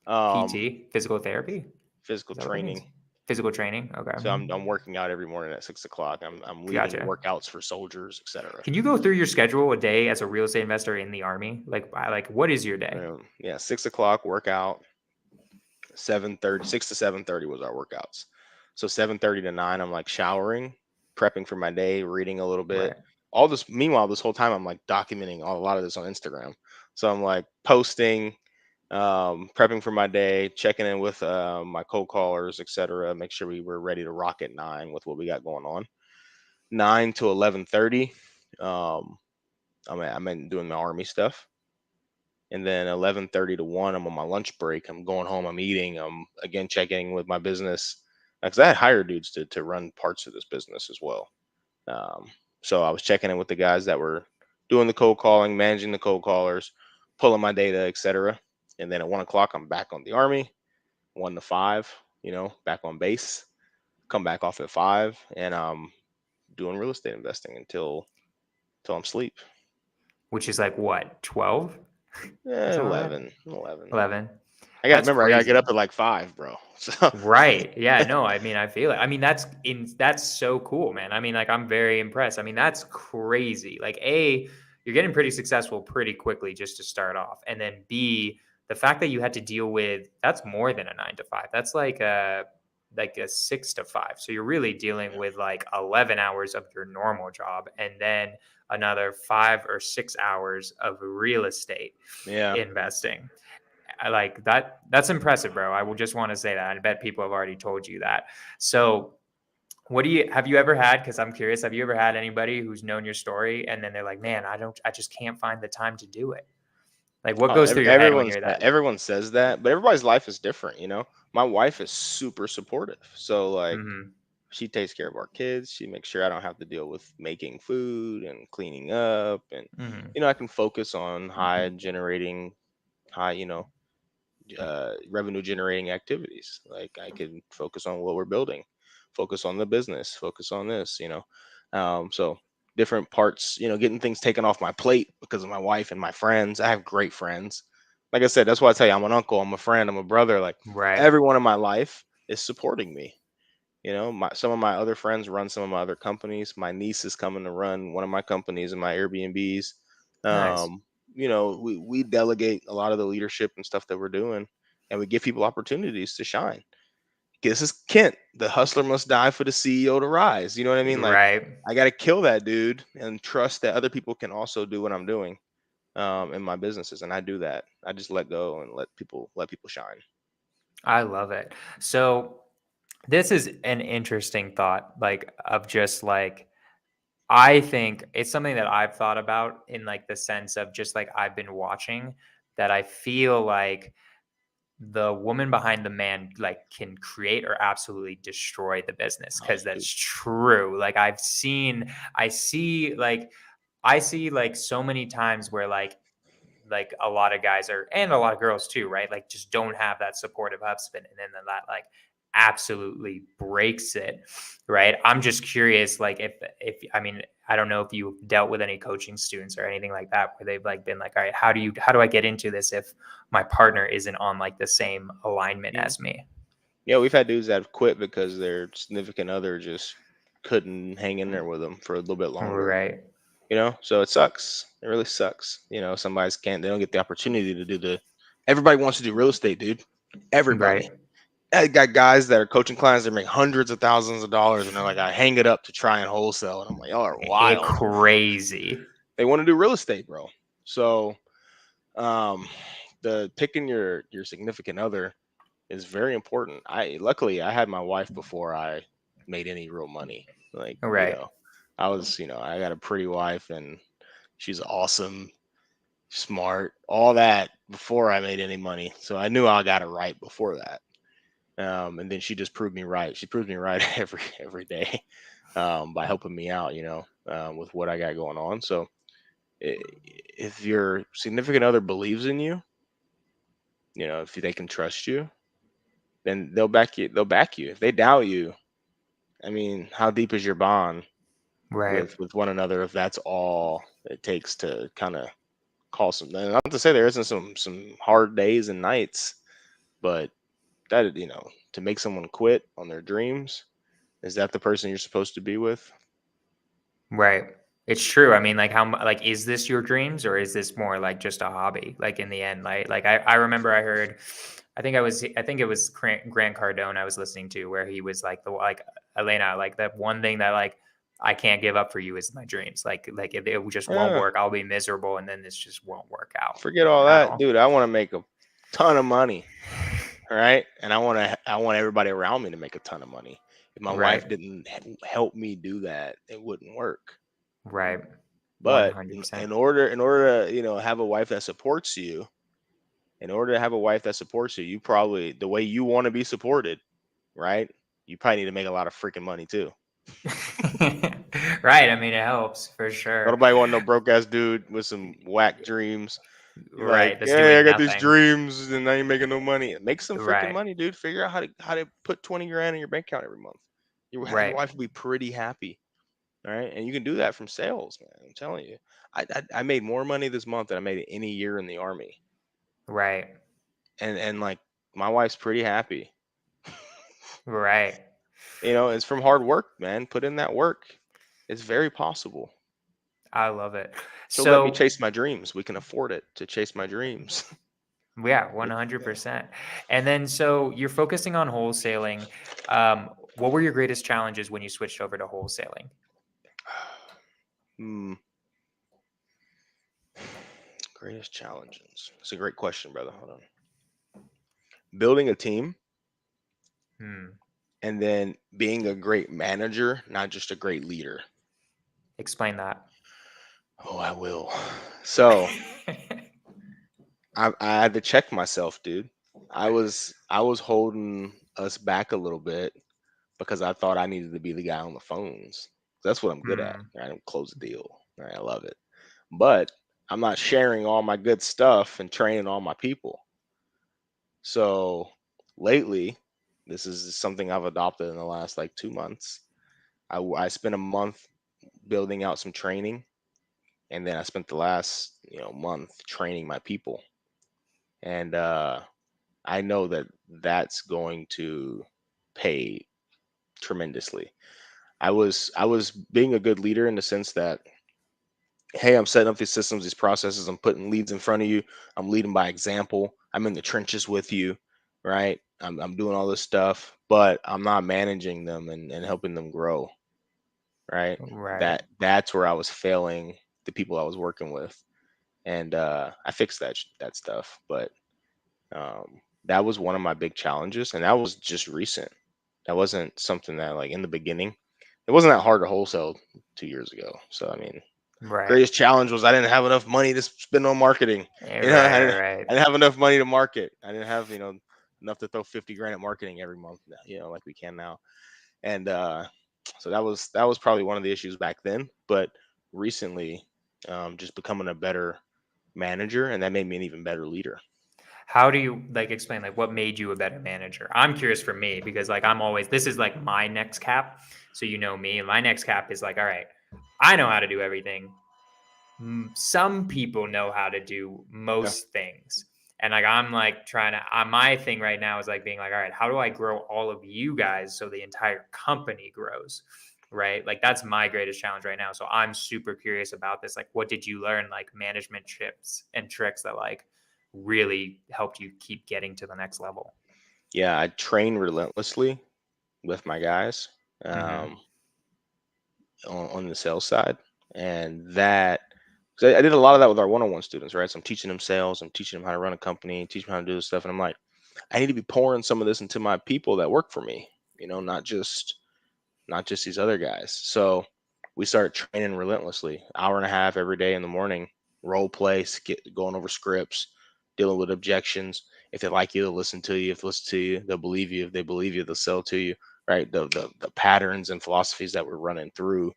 Um, PT, physical therapy? physical Is that what that training. means? Physical training. Okay. So I'm working out every morning at 6 o'clock. I'm leading Gotcha. workouts for soldiers, etc. Can you go through your schedule a day as a real estate investor in the army? Like what is your day? Yeah, 6 o'clock workout. 7:30, 6 to 7:30 was our workouts. So 7:30 to 9, I'm like showering, prepping for my day, reading a little bit. Right. All this, meanwhile, this whole time I'm like documenting a lot of this on Instagram. So I'm like posting, prepping for my day, checking in with my cold callers, etc. Make sure we were ready to rock at 9 with what we got going on. 9 to 11:30, um, I'm in doing my army stuff, and then 11:30 to 1 I'm on my lunch break. I'm going home, I'm eating, I'm again checking with my business because I had hired dudes to run parts of this business as well. um, so I was checking in with the guys that were doing the cold calling, managing the cold callers, pulling my data, etc. And then at 1 o'clock I'm back on the army. 1 to 5, back on base. Come back off at 5, and doing real estate investing until I'm sleep. which is like what, 12 or something like that? 11. 11. I got to That's remember, I got to get crazy. up at like 5, bro. So Right. Yeah. No, I mean, I feel it. I mean, that's so cool, man. I mean, like, I'm very impressed. I mean, that's crazy. Like, A, you're getting pretty successful pretty quickly just to start off. And then B, the fact that you had to deal with that's more than a 9 to 5. That's like a 6 to 5. So you're really dealing with like 11 hours of your normal job and then another 5 or 6 hours of real estate yeah. investing. I like that. That's impressive, bro. I will just want to say that. I bet people have already told you that. So, what do you have you ever had? Because I'm curious. Have you ever had anybody who's known your story and then they're like, "Man, I just can't find the time to do it." Like, what goes through your head when you hear that? Everyone says that, but everybody's life is different, you know. My wife is super supportive, so like Hmm. she takes care of our kids. She makes sure I don't have to deal with making food and cleaning up, and Hmm. I can focus on high, revenue generating activities. Like I can focus on what we're building, focus on the business, focus on this, So different parts, getting things taken off my plate because of my wife and my friends. I have great friends. Like I said, that's why I tell you, I'm an uncle, I'm a friend, I'm a brother. Like Right. everyone in my life is supporting me. Some of my other friends run some of my other companies. My niece is coming to run one of my companies in my Airbnbs. Nice. Um, we delegate a lot of the leadership and stuff that we're doing, and we give people opportunities to shine. This is Kent. The hustler must die for the CEO to rise. You know what I mean? Like, Right. I got to kill that dude and trust that other people can also do what I'm doing in my businesses, and I do that. I just let go and let people shine. I love it. So, this is an interesting thought, like of just like I think it's something that I've thought about in like the sense of just like I've been watching that I feel like the woman behind the man like can create or absolutely destroy the business Oh, because dude. that's true. Like I see like so many times where like a lot of guys are and a lot of girls too, right? Like just don't have that supportive husband and then that like absolutely breaks it, right? I'm just curious like if I mean, I don't know if you've dealt with any coaching students or anything like that where they've like been like, all right, how do I get into this if my partner isn't on like the same alignment Mhm. as me? Yeah, we've had dudes that have quit because their significant other just couldn't hang in there with them for a little bit longer. Right. So it sucks. It really sucks. Somebody's can't they don't get the opportunity to do the everybody wants to do real estate, dude. Everybody. Right. I got guys that are coaching clients that make hundreds of thousands of dollars and they're like, I hang it up to try and wholesale. And I'm like, y'all are It wild. crazy. They want to do real estate, bro. So um the picking your significant other is very important. I had my wife before I made any real money. Like, Right. I got a pretty wife and she's awesome, smart, all that before I made any money. So I knew I got it right before that. And then she just proved me right. She proves me right every day by helping me out, with what I got going on. So if your significant other believes in you, if they can trust you, then they'll back you. They'll back you. If they doubt you, I mean, how deep is your bond Right. with one another if that's all it takes to kind of call some? Not to say there isn't some hard days and nights, but that to make someone quit on their dreams, is that the person you're supposed to be with? Right. It's true. I mean, like like is this your dreams or is this more like just a hobby? Like in the end, like I remember I heard, I think it was Grant Cardone I was listening to where he was like the like Elena like that one thing that like I can't give up for you is my dreams. Like if it just won't Yeah, work, I'll be miserable and then this just won't work out forget all at that, all. dude. I want to make a ton of money, all right, and I want everybody around me to make a ton of money. If my Right. wife didn't help me do that, it wouldn't work. Right. But in, 100%. in order in order to have a wife that supports you, you probably the way you want to be supported, right? You probably need to make a lot of freaking money too. Right. I mean, it helps for sure. Nobody want no broke ass dude with some whack dreams. You're like, Right. That's hey, I doing got these nothing. dreams and I ain't making no money. Make some freaking Right. money, dude. Figure out how to put 20 grand in your bank account every month. Your Right. wife will be pretty happy. All right, and you can do that from sales, man. I'm telling you, I made more money this month than I made any year in the army, Right. and like my wife's pretty happy. Right. It's from hard work, man. Put in that work. It's very possible. I love it. She'll let me So, chase my dreams. We can afford it to chase my dreams. yeah, Yeah. 100%. And then, so you're focusing on wholesaling. What were your greatest challenges when you switched over to wholesaling? Hmm. Greatest challenges. It's a great question, brother. Hold on. Building a team Hmm. and then being a great manager, not just a great leader. Explain that. Oh, I will. So I had to check myself, dude. I was holding us back a little bit because I thought I needed to be the guy on the phones. That's what I'm good at. Hmm. I don't close a deal. All right, I love it. But I'm not sharing all my good stuff and training all my people. So lately, this is something I've adopted in the last like 2 months. I spent a month building out some training, and then I spent the last month training my people. And I know that that's going to pay tremendously. I was being a good leader in the sense that, hey, I'm setting up these systems, these processes, I'm putting leads in front of you, I'm leading by example, I'm in the trenches with you, right? I'm doing all this stuff, but I'm not managing them and helping them grow, right? Right. That's where I was failing the people I was working with. And I fixed that stuff. But that was one of my big challenges, and that was just recent. That wasn't something that, like, in the beginning, it wasn't that hard to wholesale 2 years ago. So I mean, Right. greatest challenge was I didn't have enough money to spend on marketing. Right. Right. Right. I didn't have enough money to market. I didn't have enough to throw 50 grand at marketing every month, like we can now. And so that was probably one of the issues back then. But recently, just becoming a better manager, and that made me an even better leader. How do you like explain like what made you a better manager? I'm curious for me because like I'm always this is like my next cap. So you know me, and my next cap is like, all right, I know how to do everything. Some people know how to do Yeah. most things. And like I'm like trying to my thing right now is like being like, all right, how do I grow all of you guys so the entire company grows? Right? Like that's my greatest challenge right now. So I'm super curious about this. Like what did you learn like management tips and tricks that like really helped you keep getting to the next level? Yeah, I train relentlessly with my guys, Mhm. um, on the sales side, and that, 'cause I did a lot of that with our one-on-one students, right? So I'm teaching them sales, I'm teaching them how to run a company, teaching them how to do this stuff, and I'm like, I need to be pouring some of this into my people that work for me, not just these other guys. So we started training relentlessly, hour and a half every day in the morning, role play, going over scripts, dealing with objections. If they like you, they'll listen to you. If they listen to you, they'll believe you. If they believe you, they'll sell to you. Right? The patterns and philosophies that we're running through,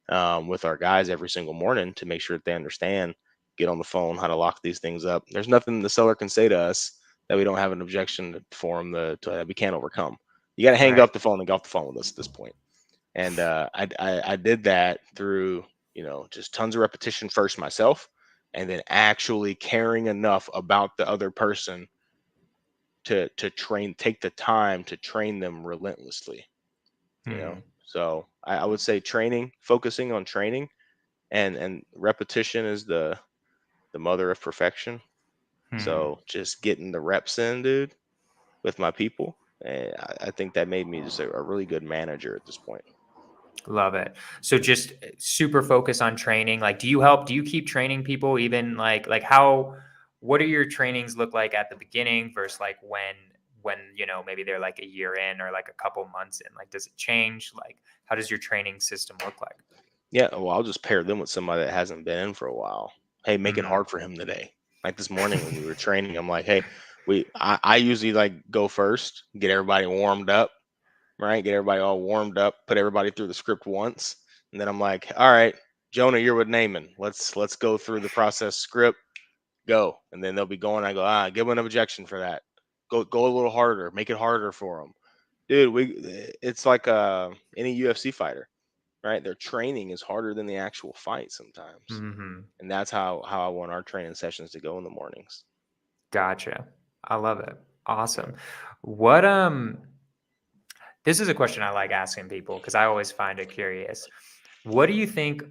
with our guys every single morning to make sure that they understand, get on the phone, how to lock these things up. There's nothing the seller can say to us that we don't have an objection for them that we can't overcome. You got to hang Right. up the phone and get off the phone with us at this point. And I did that through just tons of repetition first myself, and then actually caring enough about the other person to take the time to train them relentlessly. Hmm. So I would say training, focusing on training, and repetition is the mother of perfection. Hmm. So just getting the reps in, dude, with my people, and I think that made me just a really good manager at this point. Love it. So just super focus on training. Like, do you keep training people even like how, what do your trainings look like at the beginning versus like when, maybe they're like a year in or like a couple months in? Like, does it change? Like, how does your training system look like? Yeah, well, I'll just pair them with somebody that hasn't been in for a while. Hey, make it Mm. hard for him today. Like this morning when we were training, I'm like, hey, I usually like go first, get everybody warmed up, right? Get everybody all warmed up, put everybody through the script once, and then I'm like, all right, Jonah, you're with Naaman. Let's go through the process script, go, and then they'll be going. I go, give them an objection for that. Go a little harder, make it harder for them, dude. It's like any UFC fighter. right? Their training is harder than the actual fight sometimes. Hmm. And that's how I want our training sessions to go in the mornings. Gotcha. I love it. Yeah. Awesome. What this is a question I like asking people because I always find it curious. What do you think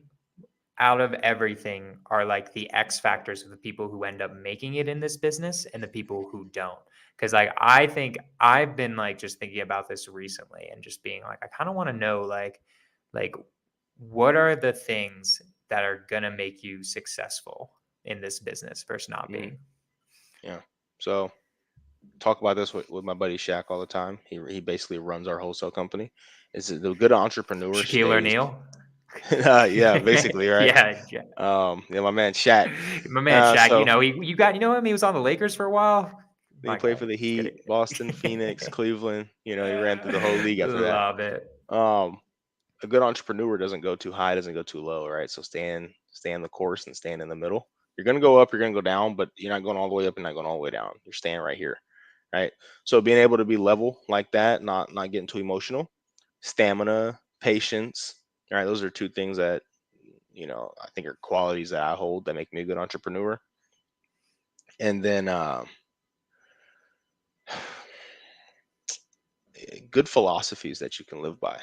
out of everything are like the X factors of the people who end up making it in this business and the people who don't? Because like I think I've been like just thinking about this recently and just being like, I kind of want to know like what are the things that are gonna make you successful in this business versus not Mhm. being? Yeah. So talk about this with my buddy Shaq all the time. He basically runs our wholesale company. Is the good entrepreneur Shaquille stays. O'Neal. Yeah, basically, right? Yeah, yeah. Yeah, my man Shaq. My man Shaq, So you got you know him, he was on the Lakers for a while. he My played guy. for the Just kidding. Heat, Boston, Phoenix, Cleveland. He ran through the whole league after that. Love it. Um, a good entrepreneur doesn't go too high, doesn't go too low, right? So stay in the course and stand in the middle. You're gonna go up, you're gonna go down, but you're not going all the way up, you're not going all the way down. You're staying right here, right? So being able to be level like that, not getting too emotional, stamina, patience, right? Those are two things that I think are qualities that I hold that make me a good entrepreneur. And then good philosophies that you can live by.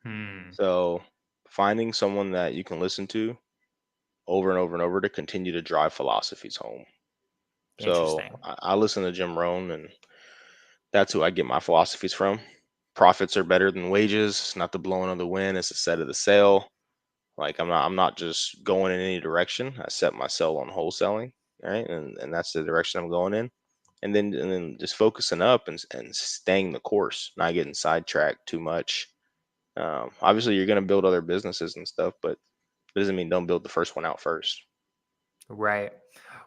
Hmm. So finding someone that you can listen to over and over and over to continue to drive philosophies home. So Interesting. I listen to Jim Rohn, and that's who I get my philosophies from. Profits are better than wages. It's not the blowing of the wind; it's the set of the sail. Like I'm not just going in any direction. I set my sail on wholesaling, right, and that's the direction I'm going in. And then just focusing up and staying the course, not getting sidetracked too much. Obviously, you're going to build other businesses and stuff, but it doesn't mean don't build the first one out first. Right.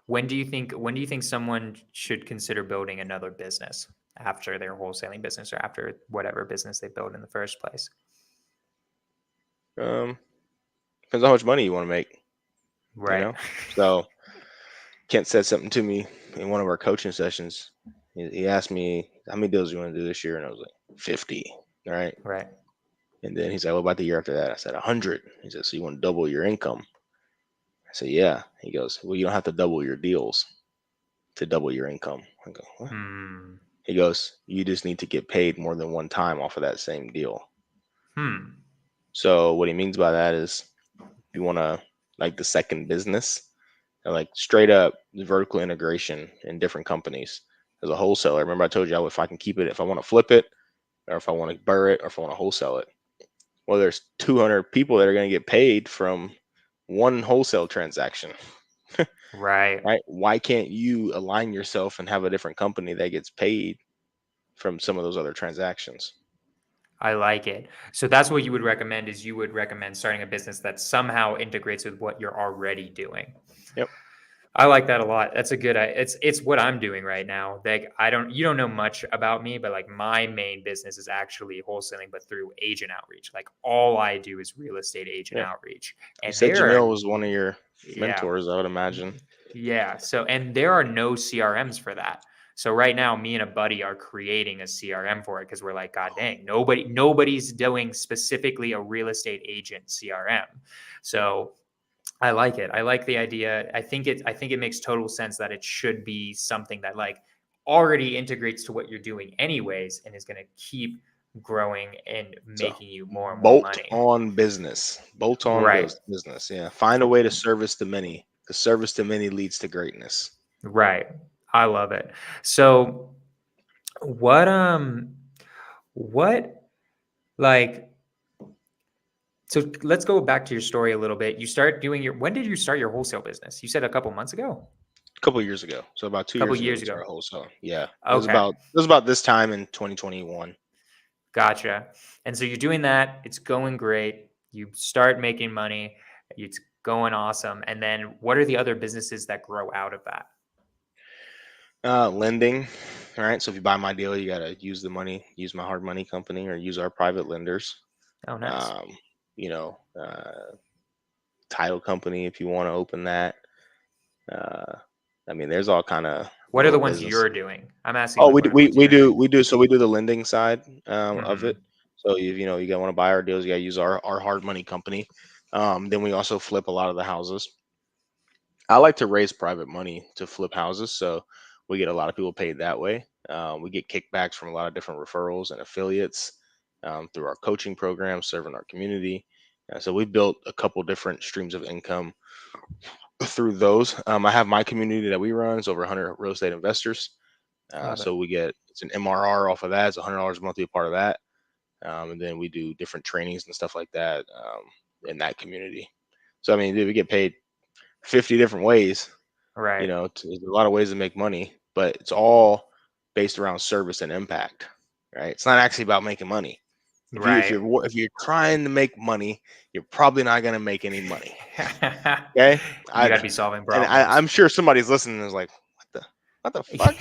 When do you think someone should consider building another business after their wholesaling business or after whatever business they built in the first place? Um, Depends on how much money you want to make, you Right. know. So Kent said something to me in one of our coaching sessions. He asked me how many deals you want to do this year, and I was like 50. All right. Right. And then he's like, "What about the year after that?" I said 100. He said, "So you want to double your income?" I said, "Yeah." He goes, "Well, you don't have to double your deals to double your income." I go, "What?" Hmm. He goes, "You just need to get paid more than one time off of that same deal." Hmm. So what he means by that is, if you want to like the second business, or like straight up vertical integration in different companies as a wholesaler. Remember, I told you if I can keep it, if I want to flip it, or if I want to burr it, or if I want to wholesale it. Well, there's 200 people that are going to get paid from one wholesale transaction, Right. right? Why can't you align yourself and have a different company that gets paid from some of those other transactions? I like it. So that's what you would recommend is you would recommend starting a business that somehow integrates with what you're already doing. Yep. I like that a lot. That's a good it's what I'm doing right now. Like you don't know much about me, but like my main business is actually wholesaling, but through agent outreach. Like all I do is real estate agent Yeah. outreach. You And said there Jamil are was one of your yeah. mentors, I would Y- imagine. Yeah. So and there are no CRMs for that. So right now, me and a buddy are creating a CRM for it because we're like, God dang, nobody's doing specifically a real estate agent CRM. So I like it. I like the idea. I think it makes total sense that it should be something that like already integrates to what you're doing anyways and is going to keep growing and So making you more and more bolt money. on business, bolt on Right. business. Yeah. Find a way to service the many. The service to many leads to greatness. Right. I love it. So what what like so let's go back to your story a little bit. You start doing your when did you start your wholesale business? You said a couple months ago? A couple years ago. So about A two couple years ago years we ago. started wholesale. Yeah. Okay. It was about this time in 2021. Gotcha. And so you're doing that, it's going great. You start making money, it's going awesome. And then what are the other businesses that grow out of that? Lending. All right. So if you buy my deal, you gotta use the money, use my hard money company or use our private lenders. Oh, nice. Um, you know, title company if you want to open that. Uh, I mean, there's all kind of What are the little ones business. you're doing? I'm asking Oh, like what are the ones you're doing? we do the lending side of Hmm. it. So you know, you want to buy our deals, you got to use our hard money company. Then we also flip a lot of the houses. I like to raise private money to flip houses, so we get a lot of people paid that way. We get kickbacks from a lot of different referrals and affiliates through our coaching program, serving our community. So we built a couple different streams of income through those. I have my community that we run. It's over 100 real estate investors. Love it. So it's an MRR off of that. It's $100 a month to be a part of that. And then we do different trainings and stuff like that in that community. So I mean, dude, we get paid 50 different ways. You Right. know, there's a lot of ways to make money, but it's all based around service and impact, right? It's not actually about making money. Right. If you're trying to make money, you're probably not going to make any money. Okay, You got to be solving I'm problems. sure somebody's listening and is like, what the fuck?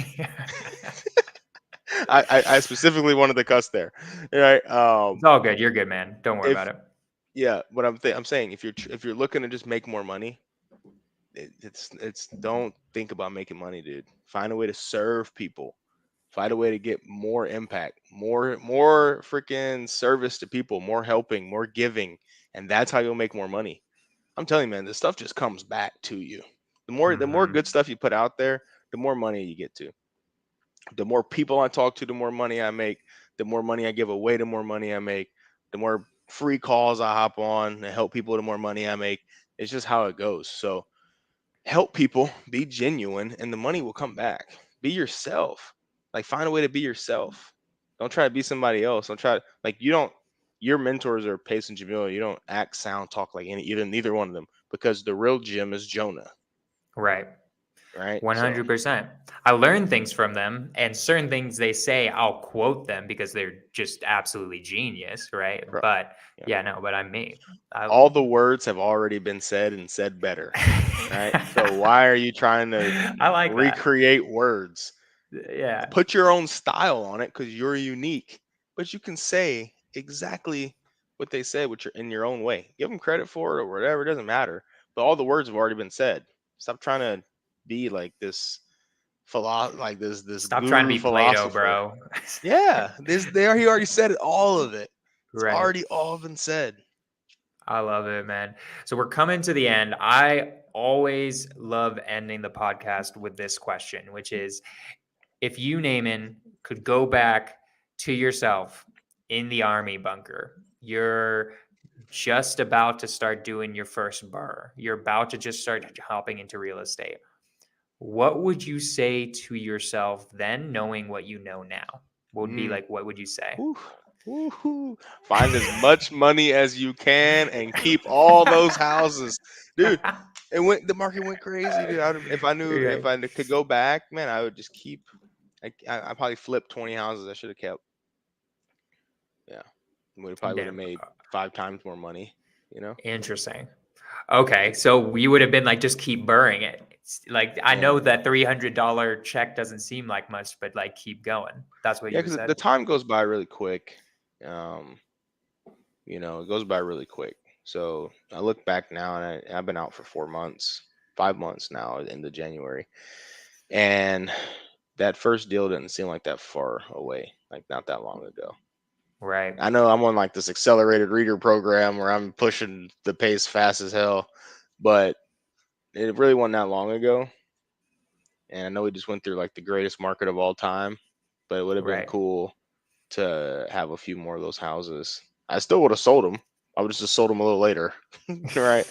I specifically wanted to cuss there, right? It's all good. You're good, man. Don't worry about If it. Yeah, but I'm saying if you're looking to just make more money, it's don't think about making money, dude. Find a way to serve people. Find a way to get more impact, more freaking service to people, more helping, more giving, and that's how you'll make more money. I'm telling you, man, this stuff just comes back to you. The more Hmm. good stuff you put out there, the more money you get to. The more people I talk to, the more money I make. The more money I give away, the more money I make. The more free calls I hop on to help people, the more money I make. It's just how it goes. So help people, be genuine, and the money will come back. Be yourself. Like find a way to be yourself. Don't try to be somebody else. Don't try like you don't. Your mentors are Pace and Jamil. You don't act, sound, talk like neither one of them because the real Jim is Jonah, Right. right? So 100%. I learn things from them, and certain things they say, I'll quote them because they're just absolutely genius, right? bro, But yeah. yeah, no, but I'm me. I, All the words have already been said and said better, right? So why are you trying to I like that. recreate words? Yeah. Put your own style on it because you're unique, but you can say exactly what they said, which you're in your own way. Give them credit for it or whatever. It doesn't matter. But all the words have already been said. Stop trying to be like this Stop trying to guru be Plato, philosopher. bro. Yeah, he already said it, all of it. It's Right. already all been said. I love it, man. So we're coming to the end. I always love ending the podcast with this question, which is if you, Naaman, could go back to yourself in the army bunker, you're just about to start doing your first burr, you're about to just start hopping into real estate. What would you say to yourself then, knowing what you know now? What would be Mm. like, what would you say? Woo, woo-hoo. Find as much money as you can and keep all those houses, dude. The market went crazy, dude. If Right. I could go back, man, I would just keep. I probably flipped 20 houses I should have kept. Yeah, would have Damn. made 5 times more money. You know? Interesting. Okay, so we would have been like, just keep burring it. It's like I Yeah, know that $300 check doesn't seem like much, but like keep going. That's what yeah, you would because said. the time goes by really quick. Um, it goes by really quick. So I look back now, and I've been out for 4 months, 5 months now, into January. And that first deal didn't seem like that far away, like not that long ago. Right. I know I'm on like this accelerated reader program where I'm pushing the pace fast as hell, but it really wasn't that long ago. And I know we just went through like the greatest market of all time, but it would have been Right. cool to have a few more of those houses. I still would have sold them. I would have just sold them a little later. Right.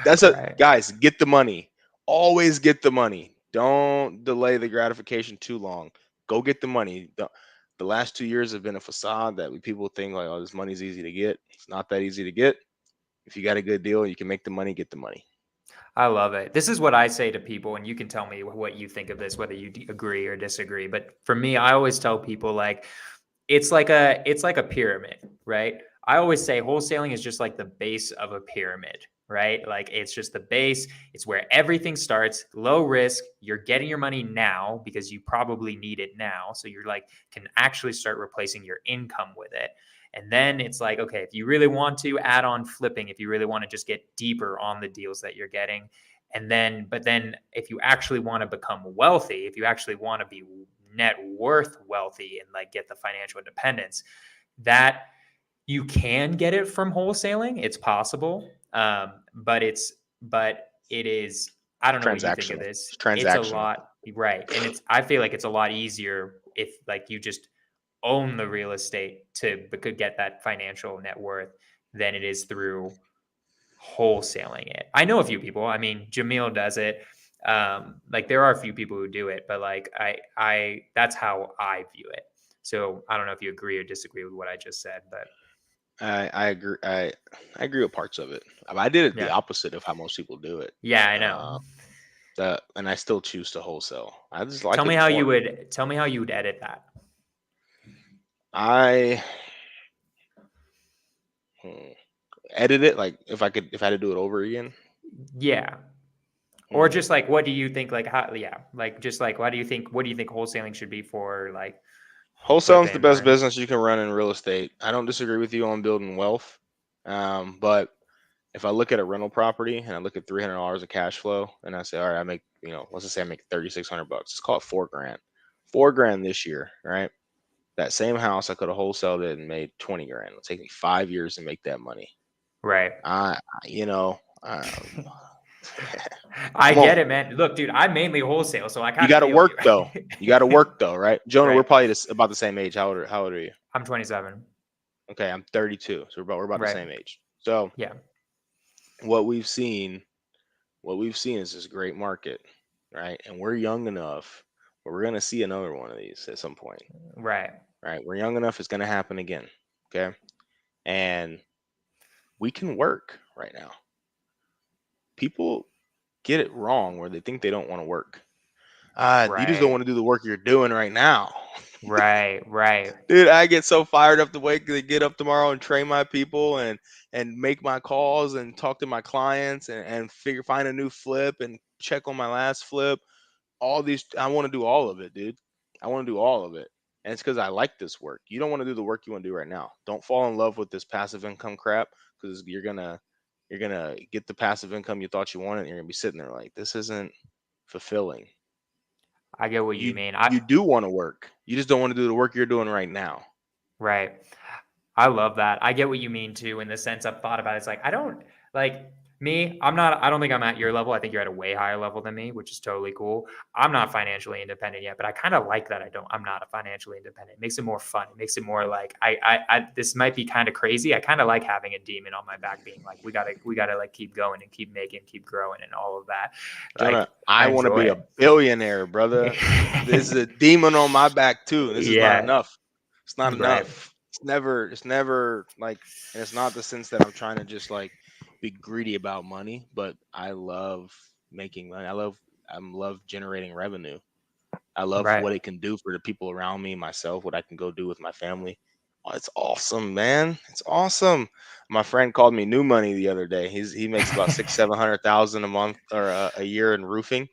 Right. Guys, get the money. Always get the money. Don't delay the gratification too long. Go get the money. The last 2 years have been a facade that people think like, oh, this money's easy to get. It's not that easy to get. If you got a good deal, you can make the money, get the money. I love it. This is what I say to people, and you can tell me what you think of this, whether you agree or disagree. But for me, I always tell people like it's like a pyramid, right? I always say wholesaling is just like the base of a pyramid, right? Like it's just the base. It's where everything starts, low risk. You're getting your money now because you probably need it now. So you're like can actually start replacing your income with it. And then it's like, okay, if you really want to add on flipping, if you really want to just get deeper on the deals that you're getting, but then if you actually want to become wealthy, if you actually want to be net worth wealthy and like get the financial independence, that you can get it from wholesaling. It's possible. But it is, I don't know what you think of Transactional. this. It's It's a transactional. lot, right? And I feel like it's a lot easier if like you just own the real estate to could get that financial net worth than it is through wholesaling it. I know a few people. I mean, Jamil does it. Like there are a few people who do it, but like I that's how I view it. So I don't know if you agree or disagree with what I just said, but I agree. I agree with parts of it. I did it the yeah, opposite of how most people do it. yeah, I know. And I still choose to wholesale. I just like Tell me it how more. you would edit that. I hmm, edit it like if I had to do it over again. Yeah. Or Hmm. just like what do you think like how yeah, like just like what do you think wholesaling should be for like Wholesaling is the flipping best or business you can run in real estate. I don't disagree with you on building wealth, but if I look at a rental property and I look at $300 of cash flow, and I say, all right, I make, let's just say I make 3,600 bucks. Let's call it 4 grand. 4 grand this year, right? That same house I could have wholesaled it and made 20 grand. It'll take me 5 years to make that money. right. I, you know, I come on. get it, man. Look, dude, I mainly wholesale, so I You kind of got to feel work you. though. You got to work though, right? Jonah, we're Right. probably about the same age. How old are you? I'm 27. Okay, I'm 32, so we're about the Right. same age. So Yeah. what we've seen, is this great market, right? And we're young enough where we're gonna see another one of these at some point, Right. right? We're young enough; it's gonna happen again, okay? And we can work right now. People get it wrong where they think they don't want to work. You just don't Right. want to do the work you're doing right now. Right. Right. Dude, I get so fired up to get up tomorrow and train my people and make my calls and talk to my clients and find a new flip and check on my last flip. All these, I want to do all of it, dude. I want to do all of it. And it's because I like this work. You don't want to do the work you want to do right now. Don't fall in love with this passive income crap, because you're gonna get the passive income you thought you wanted, and you're gonna be sitting there like, this isn't fulfilling. I get what you You mean. you do want to work. You just don't want to do the work you're doing right now. Right. I love that. I get what you mean too, in the sense I've thought about it. It's like, I don't like me. I don't think I'm at your level. I think you're at a way higher level than me, which is totally cool. I'm not financially independent yet, but I kind of like that. I'm not a financially independent. It makes it more fun. It makes it more like, this might be kind of crazy. I kind of like having a demon on my back being like, we gotta like keep going and keep making, keep growing and all of that. Jonah, Like, I I want to enjoy be a it. billionaire, brother. This is a demon on my back too. This is not Yeah. enough. It's not Right. enough. It's never like, and it's not the sense that I'm trying to just like be greedy about money, but I love making money. I love generating revenue. I love Right. what it can do for the people around me, myself, what I can go do with my family. Oh, it's awesome, man. It's awesome. My friend called me new money the other day. He makes about 600,000-700,000 a month or a year in roofing,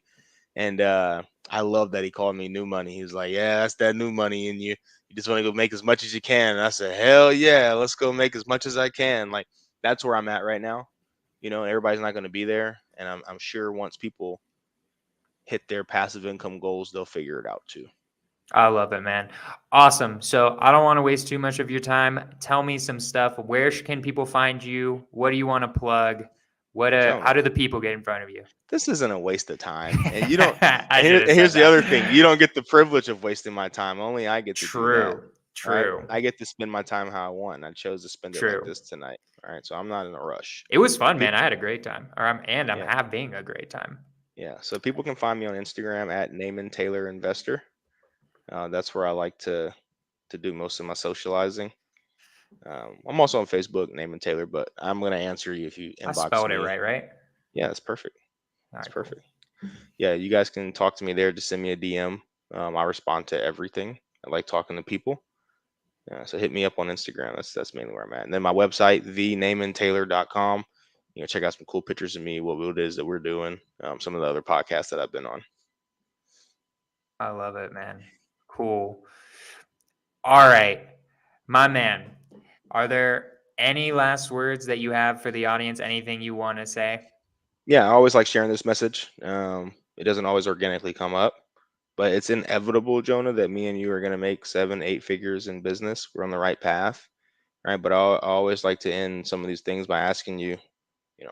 and I love that he called me new money. He was like, "Yeah, that's that new money, and you just want to go make as much as you can." And I said, "Hell yeah, let's go make as much as I can." Like, that's where I'm at right now. Everybody's not going to be there, and I'm sure once people hit their passive income goals, they'll figure it out too. I love it, man. Awesome. So I don't want to waste too much of your time. Tell me some stuff. Where can people find you? What do you want to plug? How Jonah, do the people get in front of you? this isn't a waste of time, and you don't. I And, should have and here's said the other that. thing: you don't get the privilege of wasting my time. Only I get to do that. True. All right, True. I get to spend my time how I want. And I chose to spend it like True. this tonight. All right, so I'm not in a rush. It was fun, man. I People, had a great time. I'm yeah, having a great time. yeah. So people can find me on Instagram at Naaman Taylor Investor. That's where I like to do most of my socializing. I'm also on Facebook, Naaman Taylor, but I'm gonna answer you if you I inbox spelled it me. right, right? Yeah, that's perfect. All That's right, cool. perfect. Yeah, you guys can talk to me there. Just send me a DM. I respond to everything. I like talking to people. So hit me up on Instagram. That's mainly where I'm at. And then my website, thenaamantaylor.com. Check out some cool pictures of me, what it is that we're doing, some of the other podcasts that I've been on. I love it, man. Cool. All right, my man. Are there any last words that you have for the audience? Anything you want to say? Yeah, I always like sharing this message. It doesn't always organically come up, but it's inevitable, Jonah, that me and you are going to make 7, 8 figures in business. We're on the right path, right? But I always like to end some of these things by asking you, you know,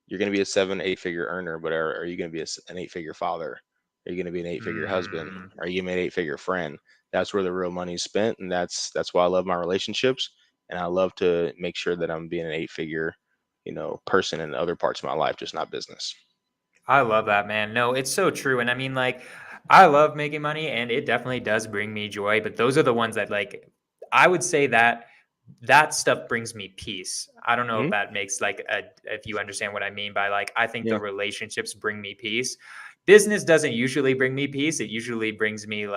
you're going to be a 7, 8 figure earner, but are you going to be an 8 figure father? Are you going to be an 8 figure husband? Mm, Are you going to be an 8 figure friend? That's where the real money's spent, and that's why I love my relationships, and I love to make sure that I'm being an 8 figure, person in other parts of my life, just not business. I love that, man. No, it's so true. And I mean, like, I love making money and it definitely does bring me joy. But those are the ones that, like, I would say that that stuff brings me peace. I don't know if Hmm. that makes if you understand what I mean by, like, I think the Yeah, relationships bring me peace. Business doesn't usually bring me peace. It usually brings me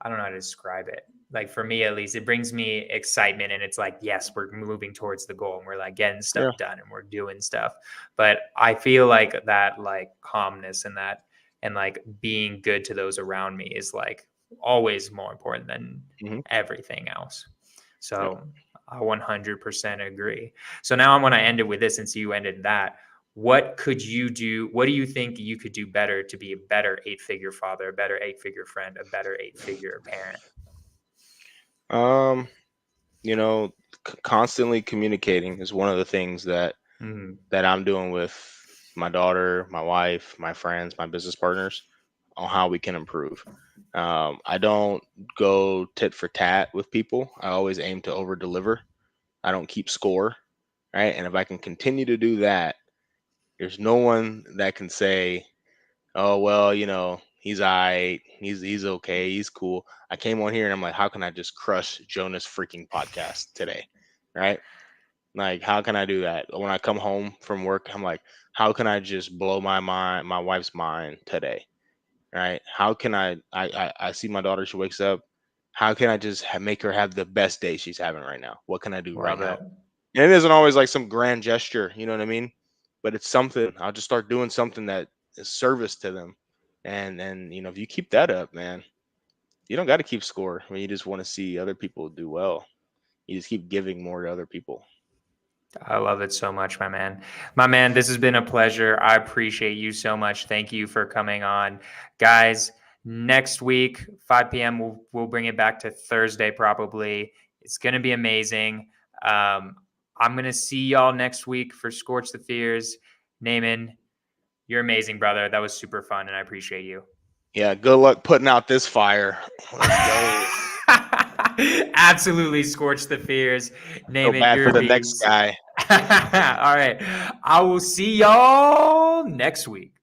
I don't know how to describe it. Like for me, at least, it brings me excitement, and it's like, yes, we're moving towards the goal, and we're like getting yeah. stuff done, and we're doing stuff. But I feel like that, like calmness and that, and like being good to those around me is like always more important than Hmm. everything else. Yeah. So I 100% agree. So now I want to end it with this, since you ended that. What could you do? What do you think you could do better to be a better 8 figure father, a better 8 figure friend, a better 8 figure parent? Um, you know, constantly communicating is one of the things Mm, that I'm doing with my daughter, my wife, my friends, my business partners on how we can improve. I don't go tit for tat with people. I always aim to over deliver. I don't keep score, right? And if I can continue to do that, there's no one that can say, "Oh well, he's alright, he's okay, he's cool." I came on here and I'm like, "How can I just crush Jonah's freaking podcast today?" Right? Like, how can I do that? When I come home from work, I'm like, how can I just blow my wife's mind today? Right? How can I see my daughter, she wakes up. How can I just make her have the best day she's having right now? What can I do right love now? it. And it isn't always like some grand gesture, you know what I mean? But it's something. I'll just start doing something that is service to them. And if you keep that up, man, you don't got to keep score. I mean, you just want to see other people do well. You just keep giving more to other people. I love it so much, my man. My man, this has been a pleasure. I appreciate you so much. Thank you for coming on. Guys, next week, 5 p.m., we'll bring it back to Thursday probably. It's going to be amazing. I'm going to see y'all next week for Skorch the Fears. Naaman, you're amazing, brother. That was super fun, and I appreciate you. Yeah, good luck putting out this fire. Let's go. Absolutely Scorch the Fears. Feel Naaman, bad for your the next beats. guy. All right. I will see y'all next week.